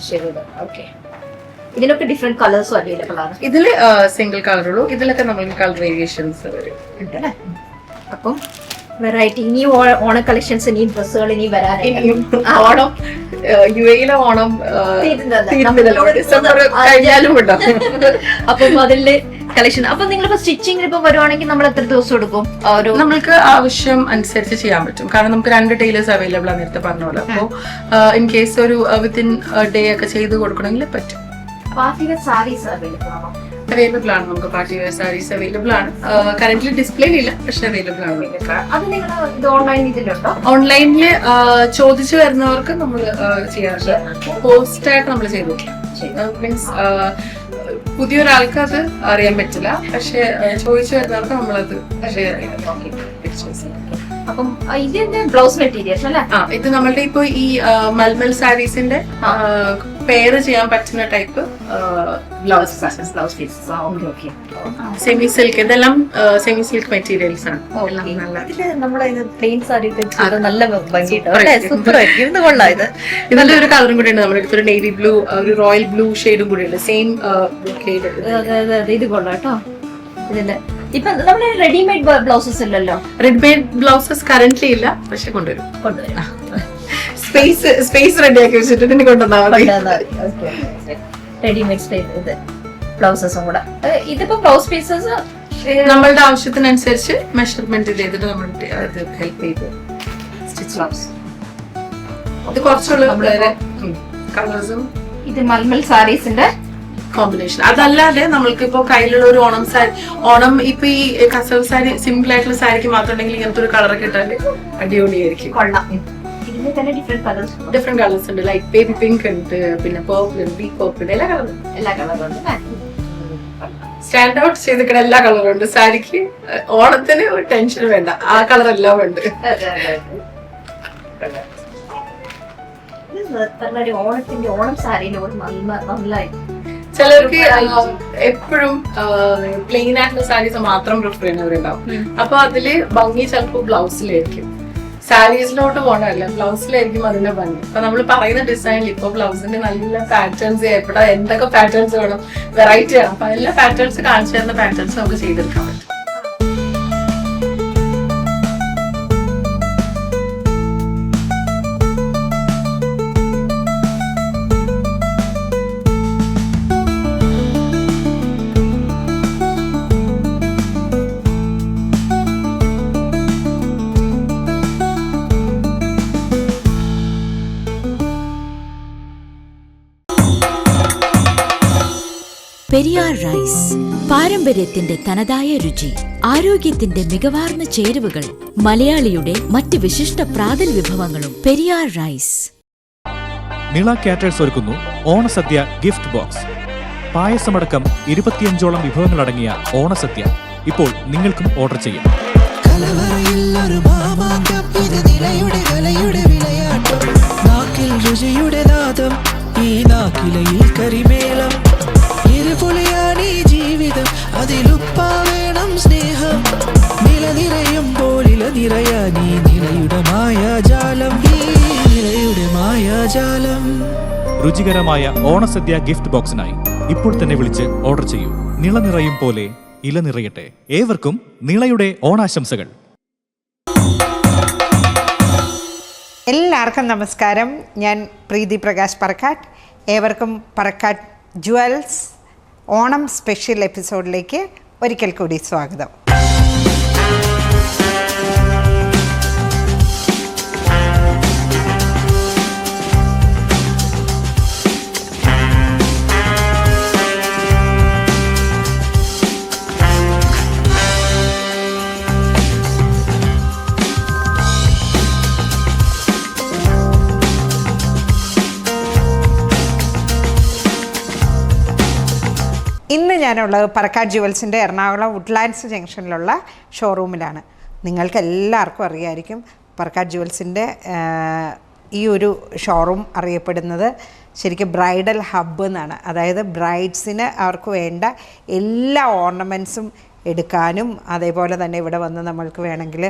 ചെയ്തത്. ഓക്കെ. ഇതിനൊക്കെ ഡിഫറെന്റ് കളേഴ്സും അവൈലബിൾ ആണ്. ഇതില് സിംഗിൾ കളറുള്ളൂ. ഇതിലൊക്കെ നമുക്ക് കളർ വേരിയേഷൻസ് വരും. അപ്പം വെറൈറ്റി. ഇനി ഓണ കളക്ഷൻസ്, ഇനി ഡ്രസ്സുകൾ ഇനി വരാനായി. ഓണം യുഎയിലെ ഓണം ഡിസംബർ കഴിഞ്ഞാലും ഉണ്ടാവും. അപ്പം അതില് കളക്ഷൻ. അപ്പൊ നിങ്ങളിപ്പോ സ്റ്റിച്ചിങ്ങിന് ഇപ്പൊ വരുവാണെങ്കിൽ നമ്മൾ എത്ര ദിവസം എടുക്കും? നമ്മൾക്ക് ആവശ്യം അനുസരിച്ച് ചെയ്യാൻ പറ്റും. കാരണം നമുക്ക് 2 ടൈലേഴ്സ് അവൈലബിൾ ആണ് നേരത്തെ പറഞ്ഞ പോലെ. അപ്പോൾ ഇൻ കേസ് ഒരു വിത്തിൻ ഡേ ഒക്കെ ചെയ്ത് കൊടുക്കണമെങ്കിൽ പറ്റും. പാർട്ടി വെയർ സാരീസ് അവൈലബിൾ ആണോ? അവൈലബിൾ ആണ്, നമുക്ക് പാർട്ടി വെയർ സാരീസ് അവൈലബിൾ ആണ്. കറന്റ്ലി ഡിസ്പ്ലേയിലില്ല, പക്ഷെ അവൈലബിൾ ആണ്. അത് നിങ്ങൾ ഇത് ഓൺലൈൻ ഇതിലുണ്ടോ? ഓൺലൈനില് ചോദിച്ചു വരുന്നവർക്ക് നമ്മൾ ചെയ്യാറുണ്ട്. പോസ്റ്റായിട്ട് നമ്മൾ ചെയ്തു. മീൻസ് പുതിയൊരാൾക്ക് അത് അറിയാൻ പറ്റില്ല, പക്ഷെ ചോദിച്ചു വരുന്നവർക്ക് നമ്മളത് ഷെയർ ചെയ്യും. അപ്പം ഇതിന്റെ ബ്ലൗസ് മെറ്റീരിയൽസ് അല്ലേ? ഇത് നമ്മളുടെ ഇപ്പൊ ഈ മൽമൽ സാരീസിന്റെ പെയർ ചെയ്യാൻ പറ്റുന്ന type blouse pieces. Semi silk, ഇതെല്ലാം സെമി സിൽക്ക് മെറ്റീരിയൽസ് ആണ്. ഇതിന്റെ ഒരു കളറും കൂടി ഉണ്ട് നമ്മുടെ അടുത്തൊരു നേവി ബ്ലൂ, ഒരു റോയൽ ബ്ലൂ ഷെയ്ഡും കൂടി ഉണ്ട്. സെയിം ഇത് കൊള്ളാം കേട്ടോ. ഇതിന്റെ ഇപ്പൊ നമ്മുടെ റെഡിമെയ്ഡ് ബ്ലൗസസ് ഇല്ലല്ലോ. റെഡിമെയ്ഡ് ബ്ലൗസസ് കറന്റ്ലി ഇല്ല, പക്ഷെ കൊണ്ടുവരും. സ്പേസ് റെഡിയാക്കി വെച്ചിട്ട് ഇതിന് കൊണ്ടുവന്നാൽ റെഡിമെയ്ഡ് ഇത് ബ്ലൗസസും കൂടെ. ഇതിപ്പോ ബ്ലൗസ് പീസസ് നമ്മളുടെ ആവശ്യത്തിനനുസരിച്ച് മെഷർമെന്റ് ചെയ്തിട്ട് നമ്മൾ ഹെൽപ്പ് ചെയ്ത് സ്റ്റിച്ച് ബ്ലൗസ്. ഇത് കുറച്ചുള്ള കളേഴ്സും ഇത് മൽമൽ സാരീസിന്റെ കോമ്പിനേഷൻ. അതല്ലാതെ നമ്മൾക്ക് ഇപ്പൊ കയ്യിലുള്ള ഒരു ഓണം ഇപ്പൊ ഈ കസവ് സാരി സിമ്പിൾ ആയിട്ടുള്ള സാരിക്ക് മാത്രം ഉണ്ടെങ്കിൽ ഇങ്ങനത്തെ ഒരു കളറൊക്കെ ഇട്ടാൽ അടിപൊളിയായിരിക്കും. ഡിഫറെന്റ് കളേഴ്സ് ഉണ്ട്. ലൈറ്റ് ബേബി പിങ്ക് ഉണ്ട്, പിന്നെ പേർപ്പിൾ, ഡീപ് പേർപ്പിൾ, എല്ലാ കളറും ഉണ്ട്. സ്റ്റാൻഡ് ഔട്ട് ചെയ്തിരിക്കുന്ന എല്ലാ കളറും ഉണ്ട് സാരിക്ക്. ഓണത്തിന് ഒരു ടെൻഷൻ വേണ്ട, ആ കളർ എല്ലാം ഉണ്ട്. ഓണത്തിന്റെ ഓണം സാരിന്റെ നന്നായി. ചിലർക്ക് എപ്പോഴും പ്ലെയിൻ ആയിട്ടുള്ള സാരീസ് മാത്രം പ്രിഫർ ചെയ്യുന്നവരുണ്ടാവും. അപ്പൊ അതില് ഭംഗി ചിലപ്പോൾ ബ്ലൗസിലായിരിക്കും. സാരീസിലോട്ട് പോകണമല്ല, ബ്ലൗസിലായിരിക്കും അതിന്റെ ഭംഗി. അപ്പൊ നമ്മൾ പറയുന്ന ഡിസൈനിൽ ഇപ്പൊ ബ്ലൗസിന്റെ നല്ല പാറ്റേൺസ്, എവിടെ എന്തൊക്കെ പാറ്റേൺസ് വേണം, വെറൈറ്റി ആണ്. അപ്പൊ എല്ലാ പാറ്റേൺസ് കാണിച്ചു തരുന്ന പാറ്റേൺസ് നമുക്ക് ചെയ്തെടുക്കാൻ പറ്റും. പെരിയാർ റൈസ്, പാരമ്പര്യത്തിന്റെ തനതായ രുചി, ആരോഗ്യത്തിന്റെ മികവാർന്ന ചേരുവകൾ, മലയാളിയുടെ മറ്റ് വിശിഷ്ട പ്രാതൽ വിഭവങ്ങളും. പെരിയാർ റൈസ്. നിള കാറ്റേഴ്സ് ഒരുക്കുന്നു ഓണസദ്യ ഗിഫ്റ്റ് ബോക്സ്. പായസമടക്കം 25ഓളം വിഭവങ്ങളടങ്ങിയ ഓണസദ്യ ഇപ്പോൾ നിങ്ങൾക്കും ഓർഡർ ചെയ്യാം. ജീവിതം അതിലുപ്പാവേണം സ്നേഹം, നിലനിറയുമ്പോൾ ഇലനിറയാനീ നിലയുടെ മായാജാലം, നിലയുടെ മായാജാലം. രുചികരമായ ഓണസദ്യ ഗിഫ്റ്റ് ബോക്സിനായി ഇപ്പോൾ തന്നെ വിളിച്ച് ഓർഡർ ചെയ്യൂ. നിള നിറയും പോലെ ഇല നിറയട്ടെ. ഏവർക്കും നിളയുടെ ഓണാശംസകൾ. എല്ലാവർക്കും നമസ്കാരം. ഞാൻ പ്രീതി പ്രകാശ് പറക്കാട്ട്. ഏവർക്കും പറക്കാട്ട് ജുവൽസ് ഓണം സ്പെഷ്യൽ എപ്പിസോഡിലേക്ക് ഒരിക്കൽ കൂടി സ്വാഗതം. ഇന്ന് ഞാനുള്ളത് പറക്കാട്ട് ജുവൽസിൻ്റെ എറണാകുളം വുഡ്ലാൻഡ്സ് ജംഗ്ഷനിലുള്ള ഷോറൂമിലാണ്. നിങ്ങൾക്ക് എല്ലാവർക്കും അറിയായിരിക്കും പറക്കാട്ട് ജുവൽസിൻ്റെ ഈ ഒരു ഷോറൂം അറിയപ്പെടുന്നത് ശരിക്കും ബ്രൈഡൽ ഹബ്ബ് എന്നാണ്. അതായത് ബ്രൈഡ്സിന് അവർക്ക് വേണ്ട എല്ലാ ഓർണമെൻറ്റ്സും എടുക്കാനും അതേപോലെ തന്നെ ഇവിടെ വന്ന് നമ്മൾക്ക് വേണമെങ്കിൽ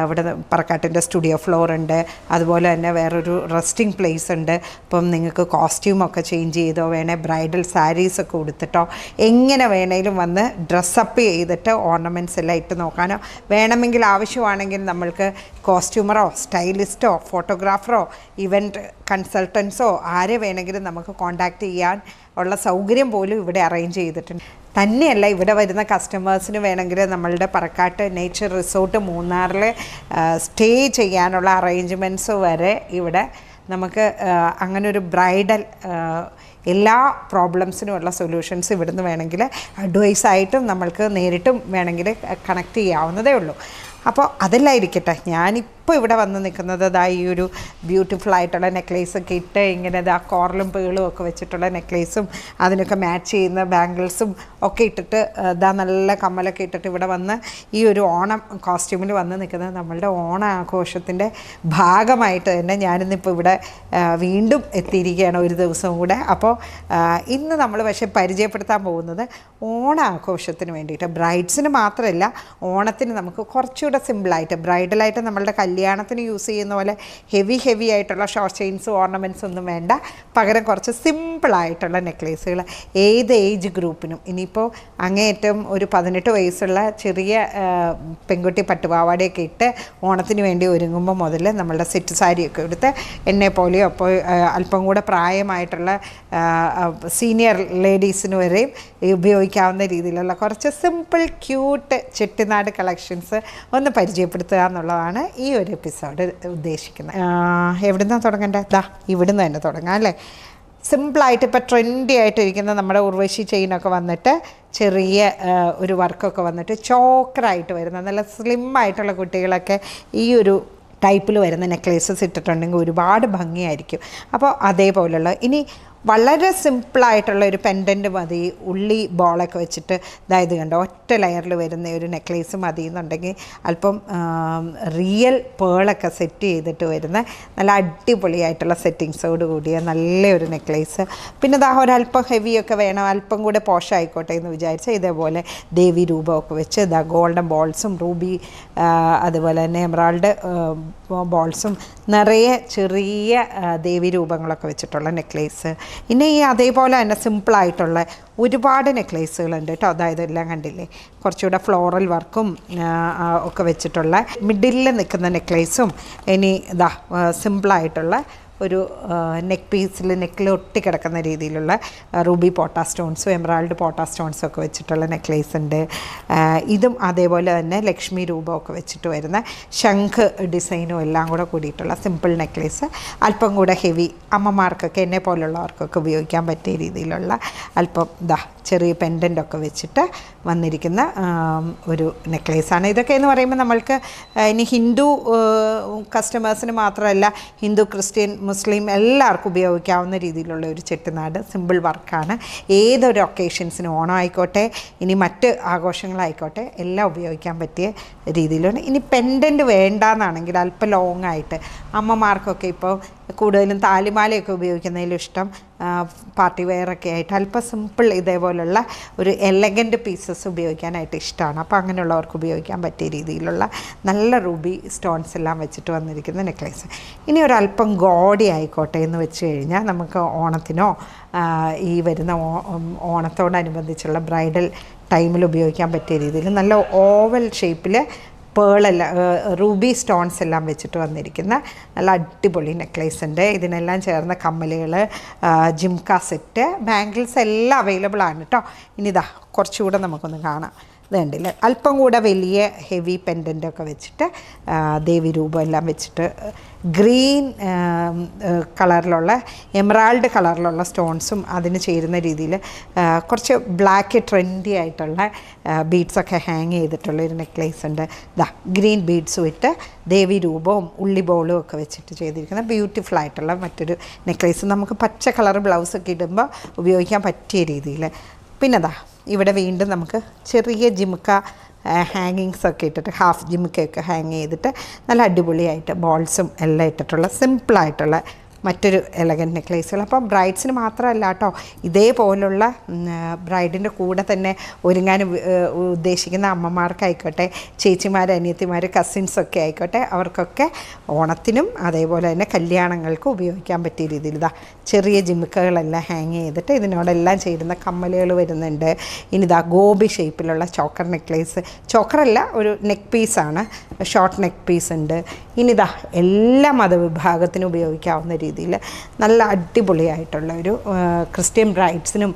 ഇവിടെ പറക്കാട്ടിൻ്റെ സ്റ്റുഡിയോ ഫ്ലോർ ഉണ്ട്, അതുപോലെ തന്നെ വേറൊരു റെസ്റ്റിംഗ് പ്ലേസ് ഉണ്ട്. ഇപ്പം നിങ്ങൾക്ക് കോസ്റ്റ്യൂമൊക്കെ ചേഞ്ച് ചെയ്തോ വേണേൽ ബ്രൈഡൽ സാരീസൊക്കെ ഉടുത്തിട്ടോ എങ്ങനെ വേണേലും വന്ന് ഡ്രസ്സപ്പ് ചെയ്തിട്ട് ഓർണമെൻറ്റ്സ് എല്ലാം ഇട്ട് നോക്കാനോ, വേണമെങ്കിൽ ആവശ്യമാണെങ്കിൽ നമ്മൾക്ക് കോസ്റ്റ്യൂമറോ സ്റ്റൈലിസ്റ്റോ ഫോട്ടോഗ്രാഫറോ ഇവൻറ്റ് കൺസൾട്ടൻസോ ആരെ വേണമെങ്കിലും നമുക്ക് കോൺടാക്റ്റ് ചെയ്യാൻ ഉള്ള സൗകര്യം പോലും ഇവിടെ അറേഞ്ച് ചെയ്തിട്ടുണ്ട്. തന്നെയല്ല, ഇവിടെ വരുന്ന കസ്റ്റമേഴ്സിന് വേണമെങ്കിൽ നമ്മളുടെ പറക്കാട്ട് നേച്ചർ റിസോർട്ട് മൂന്നാറിൽ സ്റ്റേ ചെയ്യാനുള്ള അറേഞ്ച്മെൻറ്റ്സ് വരെ ഇവിടെ നമുക്ക് അങ്ങനെ ഒരു ബ്രൈഡൽ എല്ലാ പ്രോബ്ലംസിനുമുള്ള സൊല്യൂഷൻസ് ഇവിടുന്ന് വേണമെങ്കിൽ അഡ്വൈസായിട്ടും നമ്മൾക്ക് നേരിട്ടും വേണമെങ്കിൽ കണക്ട് ചെയ്യാവുന്നതേ ഉള്ളൂ. അപ്പോൾ അതെല്ലാം ഇരിക്കട്ടെ, ഞാനിപ്പോൾ ഇവിടെ വന്ന് നിൽക്കുന്നത് ഈ ഒരു ബ്യൂട്ടിഫുൾ ആയിട്ടുള്ള നെക്ലേസൊക്കെ ഇട്ട് ഇങ്ങനെ കോറലും പേളും ഒക്കെ വെച്ചിട്ടുള്ള നെക്ലേസും അതിനൊക്കെ മാച്ച് ചെയ്യുന്ന ബാംഗിൾസും ഒക്കെ ഇട്ടിട്ട് നല്ല കമ്മലൊക്കെ ഇട്ടിട്ട് ഇവിടെ വന്ന് ഈ ഒരു ഓണം കോസ്റ്റ്യൂമിൽ വന്ന് നിൽക്കുന്നത് നമ്മളുടെ ഓണ ആഘോഷത്തിൻ്റെ ഭാഗമായിട്ട് തന്നെ ഞാനിന്നിപ്പോൾ ഇവിടെ വീണ്ടും എത്തിയിരിക്കുകയാണ് ഒരു ദിവസം കൂടെ. അപ്പോൾ ഇന്ന് നമ്മൾ പക്ഷേ പരിചയപ്പെടുത്താൻ പോകുന്നത് ഓണാഘോഷത്തിന് വേണ്ടിയിട്ട്, ബ്രൈഡ്സിന് മാത്രമല്ല ഓണത്തിന് നമുക്ക് കുറച്ചുകൂടെ സിമ്പിളായിട്ട് ബ്രൈഡലായിട്ട് നമ്മളുടെ കല്യാണത്തിന് യൂസ് ചെയ്യുന്ന പോലെ ഹെവി ആയിട്ടുള്ള ഷോർട്ട് ചെയിൻസും ഓർണമെൻറ്റ്സ് ഒന്നും വേണ്ട, പകരം കുറച്ച് സിമ്പിളായിട്ടുള്ള നെക്ലേസുകൾ ഏത് ഏജ് ഗ്രൂപ്പിനും. ഇനിയിപ്പോൾ അങ്ങേയറ്റം ഒരു 18 വയസ്സുള്ള ചെറിയ പെൺകുട്ടി പട്ടുപാവാടയൊക്കെ ഇട്ട് ഓണത്തിന് വേണ്ടി ഒരുങ്ങുമ്പോൾ മുതൽ നമ്മളുടെ സെറ്റ് സാരിയൊക്കെ എടുത്ത് എന്നെ പോലെയോ അപ്പോൾ അല്പം കൂടെ പ്രായമായിട്ടുള്ള സീനിയർ ലേഡീസിന് വരെയും ഉപയോഗിക്കാവുന്ന രീതിയിലുള്ള കുറച്ച് സിമ്പിൾ ക്യൂട്ട് ചെട്ടിനാട് കളക്ഷൻസ് ഒന്ന് പരിചയപ്പെടുത്തുക എന്നുള്ളതാണ് ഈ ഒരു എപ്പിസോഡ് ഉദ്ദേശിക്കുന്നത്. എവിടെ നിന്നാണ് തുടങ്ങേണ്ടത്? ഇവിടുന്ന് തന്നെ തുടങ്ങാം അല്ലേ. സിമ്പിളായിട്ട് ഇപ്പോൾ ട്രെൻഡി ആയിട്ടിരിക്കുന്ന നമ്മുടെ ഉർവശി ചെയിനൊക്കെ വന്നിട്ട് ചെറിയ ഒരു വർക്കൊക്കെ വന്നിട്ട് ചോക്കറായിട്ട് വരുന്ന നല്ല സ്ലിം ആയിട്ടുള്ള കുട്ടികളൊക്കെ ഈ ഒരു ടൈപ്പിൽ വരുന്ന നെക്ലേസസ് ഇട്ടിട്ടുണ്ടെങ്കിൽ ഒരുപാട് ഭംഗിയായിരിക്കും. അപ്പോൾ അതേപോലുള്ള ഇനി വളരെ സിമ്പിളായിട്ടുള്ള ഒരു പെൻഡൻറ്റ് മതി, ഉള്ളി ബോളൊക്കെ വെച്ചിട്ട് ഇത് കണ്ടോ ഒറ്റ ലെയറിൽ വരുന്ന ഒരു നെക്ലേസ് മതി എന്നുണ്ടെങ്കിൽ അല്പം റിയൽ പേളൊക്കെ സെറ്റ് ചെയ്തിട്ട് വരുന്ന നല്ല അടിപൊളിയായിട്ടുള്ള സെറ്റിങ്സോട് കൂടിയ നല്ലൊരു നെക്ലേസ്. പിന്നെ ഒരല്പം ഹെവിയൊക്കെ വേണം, അല്പം കൂടെ പോഷായിക്കോട്ടെ എന്ന് വിചാരിച്ച് ഇതേപോലെ ദേവി രൂപമൊക്കെ വെച്ച് ഗോൾഡൻ ബോൾസും റൂബി അതുപോലെ തന്നെ എമറാൾഡ് ബോൾസും നിറയെ ചെറിയ ദേവി രൂപങ്ങളൊക്കെ വെച്ചിട്ടുള്ള നെക്ലേസ്. ഇനി അതേപോലെ തന്നെ സിമ്പിളായിട്ടുള്ള ഒരുപാട് നെക്ലേസുകളുണ്ട് കേട്ടോ. അതായത് എല്ലാം കണ്ടില്ലേ, കുറച്ചുകൂടെ ഫ്ലോറൽ വർക്കും ഒക്കെ വെച്ചിട്ടുള്ള മിഡിലിൽ നിൽക്കുന്ന നെക്ലേസും ഇനി സിമ്പിളായിട്ടുള്ള ഒരു നെക്കിൽ ഒട്ടിക്കിടക്കുന്ന രീതിയിലുള്ള റൂബി പോട്ടാ സ്റ്റോൺസും എമറാൾഡ് പോട്ടാ സ്റ്റോൺസും ഒക്കെ വെച്ചിട്ടുള്ള നെക്ലേസ് ഉണ്ട്. ഇതും അതേപോലെ തന്നെ ലക്ഷ്മി രൂപമൊക്കെ വെച്ചിട്ട് വരുന്ന ശംഖ് ഡിസൈനും എല്ലാം കൂടെ കൂടിയിട്ടുള്ള സിമ്പിൾ നെക്ലേസ്. അല്പം കൂടെ ഹെവി അമ്മമാർക്കൊക്കെ എന്നെ പോലുള്ളവർക്കൊക്കെ ഉപയോഗിക്കാൻ പറ്റിയ രീതിയിലുള്ള അല്പം ചെറിയ പെൻഡൻ്റൊക്കെ വെച്ചിട്ട് വന്നിരിക്കുന്ന ഒരു നെക്ലേസാണ്. ഇതൊക്കെ എന്ന് പറയുമ്പോൾ നമ്മൾക്ക് ഇനി ഹിന്ദു കസ്റ്റമേഴ്സിന് മാത്രമല്ല ഹിന്ദു ക്രിസ്ത്യൻ മുസ്ലിം എല്ലാവർക്കും ഉപയോഗിക്കാവുന്ന രീതിയിലുള്ള ഒരു ചെട്ടിനാട് സിമ്പിൾ വർക്കാണ്. ഏതൊരു ഒക്കേഷൻസിനും ഓണം ആയിക്കോട്ടെ ഇനി മറ്റ് ആഘോഷങ്ങളായിക്കോട്ടെ എല്ലാം ഉപയോഗിക്കാൻ പറ്റിയ രീതിയിലാണ്. ഇനി പെൻഡൻറ്റ് വേണ്ടാന്നാണെങ്കിൽ അല്പം ലോങ് ആയിട്ട് അമ്മമാർക്കൊക്കെ ഇപ്പോൾ കൂടുതലും താലിമാലയൊക്കെ ഉപയോഗിക്കുന്നതിലും ഇഷ്ടം പാർട്ടി വെയറൊക്കെ ആയിട്ട് അല്പം സിമ്പിൾ ഇതേപോലുള്ള ഒരു എലഗൻറ്റ് പീസസ് ഉപയോഗിക്കാനായിട്ട് ഇഷ്ടമാണ്. അപ്പോൾ അങ്ങനെയുള്ളവർക്ക് ഉപയോഗിക്കാൻ പറ്റിയ രീതിയിലുള്ള നല്ല റൂബി സ്റ്റോൺസ് എല്ലാം വെച്ചിട്ട് വന്നിരിക്കുന്ന നെക്ലേസ്. ഇനി ഒരല്പം ഗോഡി ആയിക്കോട്ടെ എന്ന് വെച്ച് കഴിഞ്ഞാൽ നമുക്ക് ഓണത്തിനോ ഈ വരുന്ന ഓണത്തോടനുബന്ധിച്ചുള്ള ബ്രൈഡൽ ടൈമിൽ ഉപയോഗിക്കാൻ പറ്റിയ രീതിയിൽ നല്ല ഓവൽ ഷേപ്പിൽ പേളല്ല റൂബി സ്റ്റോൺസ് എല്ലാം വെച്ചിട്ട് വന്നിരിക്കുന്ന നല്ല അടിപൊളി നെക്ലേസ് ഉണ്ട്. ഇതിനെല്ലാം ചേർന്ന കമ്മലുകൾ, ജിംക സെറ്റ്, ബാംഗിൾസ് എല്ലാം അവൈലബിൾ ആണ് കേട്ടോ. ഇനി കുറച്ചുകൂടെ നമുക്കൊന്ന് കാണാം. ഇത് കണ്ടില്ലേ, അല്പം കൂടെ വലിയ ഹെവി പെൻഡൻ്റൊക്കെ വെച്ചിട്ട് ദേവി രൂപം എല്ലാം വെച്ചിട്ട് ഗ്രീൻ കളറിലുള്ള എമറാൾഡ് കളറിലുള്ള സ്റ്റോൺസും അതിന് ചേരുന്ന രീതിയിൽ കുറച്ച് ബ്ലാക്ക് ട്രെൻഡി ആയിട്ടുള്ള ബീഡ്സൊക്കെ ഹാങ് ചെയ്തിട്ടുള്ള ഒരു നെക്ലേസ് ഉണ്ട്. ഗ്രീൻ ബീഡ്സും ഇട്ട് ദേവി രൂപവും ഉള്ളി ബോളും ഒക്കെ വെച്ചിട്ട് ചെയ്തിരിക്കുന്ന ബ്യൂട്ടിഫുൾ ആയിട്ടുള്ള മറ്റൊരു നെക്ലേസ്. നമുക്ക് പച്ച കളർ ബ്ലൗസൊക്കെ ഇടുമ്പോൾ ഉപയോഗിക്കാൻ പറ്റിയ രീതിയിൽ. പിന്നെ ഇവിടെ വീണ്ടും നമുക്ക് ചെറിയ ജിമുക്ക ഹാങ്ങിങ്സൊക്കെ ഇട്ടിട്ട് ഹാഫ് ജിമുക്കയൊക്കെ ഹാങ് ചെയ്തിട്ട് നല്ല അടിപൊളിയായിട്ട് ബോൾസും എല്ലാം ഇട്ടിട്ടുള്ള സിമ്പിളായിട്ടുള്ള മറ്റൊരു എലഗൻറ്റ് നെക്ലേസുകൾ. അപ്പം ബ്രൈഡ്സിന് മാത്രമല്ല കേട്ടോ, ഇതേപോലുള്ള ബ്രൈഡിൻ്റെ കൂടെ തന്നെ ഒരുങ്ങാൻ ഉദ്ദേശിക്കുന്ന അമ്മമാർക്കായിക്കോട്ടെ, ചേച്ചിമാർ, അനിയത്തിമാർ, കസിൻസൊക്കെ ആയിക്കോട്ടെ, അവർക്കൊക്കെ ഓണത്തിനും അതേപോലെ തന്നെ കല്യാണങ്ങൾക്കും ഉപയോഗിക്കാൻ പറ്റിയ രീതിയിൽ ചെറിയ ജിമുക്കകളെല്ലാം ഹാങ് ചെയ്തിട്ട് ഇതിനോടെല്ലാം ചേരുന്ന കമ്മലുകൾ വരുന്നുണ്ട്. ഇനി ഗോപി ഷേപ്പിലുള്ള ചോക്കർ നെക്ലേസ്, ചോക്കറല്ല ഒരു നെക്ക് പീസാണ്, ഷോർട്ട് നെക്ക് പീസ് ഉണ്ട്. ഇനി എല്ലാ മതവിഭാഗത്തിനും ഉപയോഗിക്കാവുന്ന രീതിയിൽ നല്ല അടിപൊളിയായിട്ടുള്ള ഒരു ക്രിസ്ത്യൻ ബ്രൈഡ്സിനും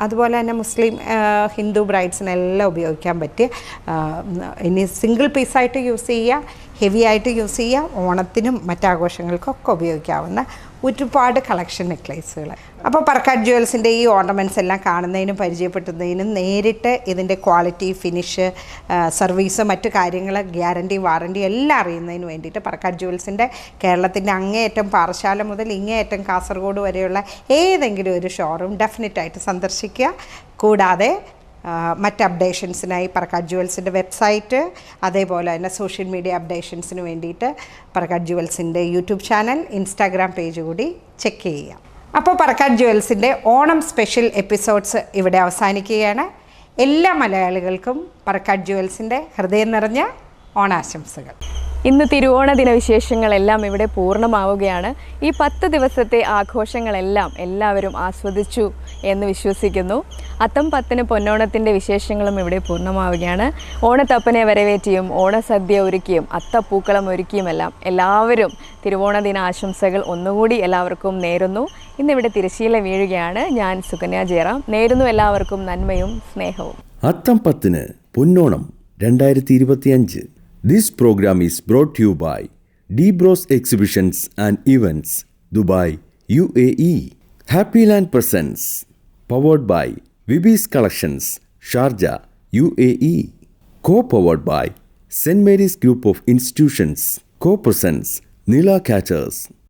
അതുപോലെ തന്നെ മുസ്ലിം ഹിന്ദു ബ്രൈഡ്സിനെല്ലാം ഉപയോഗിക്കാൻ പറ്റിയ, ഇനി സിംഗിൾ പീസായിട്ട് യൂസ് ചെയ്യുക, ഹെവി ആയിട്ട് യൂസ് ചെയ്യുക, ഓണത്തിനും മറ്റാഘോഷങ്ങൾക്കൊക്കെ ഉപയോഗിക്കാവുന്ന ഒരുപാട് കളക്ഷൻ നെക്ലേസുകൾ. അപ്പോൾ പറക്കാട് ജുവൽസിൻ്റെ ഈ ഓർണമെൻറ്റ്സ് എല്ലാം കാണുന്നതിനും പരിചയപ്പെടുത്തുന്നതിനും നേരിട്ട് ഇതിൻ്റെ ക്വാളിറ്റി, ഫിനിഷ്, സർവീസ്, മറ്റു കാര്യങ്ങൾ, ഗ്യാരണ്ടി, വാറണ്ടി എല്ലാം അറിയുന്നതിന് വേണ്ടിയിട്ട് പറക്കാട് ജുവൽസിൻ്റെ കേരളത്തിൻ്റെ അങ്ങേയറ്റം പാറശാല മുതൽ ഇങ്ങേയറ്റം കാസർഗോഡ് വരെയുള്ള ഏതെങ്കിലും ഒരു ഷോറൂം ഡെഫിനറ്റായിട്ട് സന്ദർശിക്കുക. കൂടാതെ മറ്റ് അപ്ഡേഷൻസിനായി പറക്കാട് ജുവൽസിൻ്റെ വെബ്സൈറ്റ്, അതേപോലെ തന്നെ സോഷ്യൽ മീഡിയ അപ്ഡേഷൻസിന് വേണ്ടിയിട്ട് പറക്കാട് ജുവൽസിൻ്റെ യൂട്യൂബ് ചാനൽ, ഇൻസ്റ്റാഗ്രാം പേജ് കൂടി ചെക്ക് ചെയ്യുക. അപ്പോൾ പറക്കാട് ജുവൽസിൻ്റെ ഓണം സ്പെഷ്യൽ എപ്പിസോഡ്സ് ഇവിടെ അവസാനിക്കുകയാണ്. എല്ലാ മലയാളികൾക്കും പറക്കാട് ജുവൽസിൻ്റെ ഹൃദയം നിറഞ്ഞ ഓണാശംസകൾ. ഇന്ന് തിരുവോണ ദിന വിശേഷങ്ങളെല്ലാം ഇവിടെ പൂർണ്ണമാവുകയാണ്. ഈ 10 ദിവസത്തെ ആഘോഷങ്ങളെല്ലാം എല്ലാവരും ആസ്വദിച്ചു എന്ന് വിശ്വസിക്കുന്നു. അത്തം 10-ന് പൊന്നോണത്തിൻ്റെ വിശേഷങ്ങളും ഇവിടെ പൂർണ്ണമാവുകയാണ്. ഓണത്തപ്പനെ വരവേറ്റിയും ഓണസദ്യ ഒരുക്കിയും അത്തപ്പൂക്കളം ഒരുക്കിയുമെല്ലാം എല്ലാവരും തിരുവോണ ദിന ആശംസകൾ ഒന്നുകൂടി എല്ലാവർക്കും നേരുന്നു. ഇന്നിവിടെ തിരശ്ശീല വീഴുകയാണ്. ഞാൻ സുകന്യ ജയറാം. നേരുന്നു എല്ലാവർക്കും നന്മയും സ്നേഹവും. അത്തം 10-ന് പൊന്നോണം 2025. This program is brought to you by D Bros Exhibitions and Events, Dubai, UAE. Happy Land Presents, powered by Vibis Collections, Sharjah, UAE. Co-powered by St. Mary's Group of Institutions. Co-presents Nila Catchers.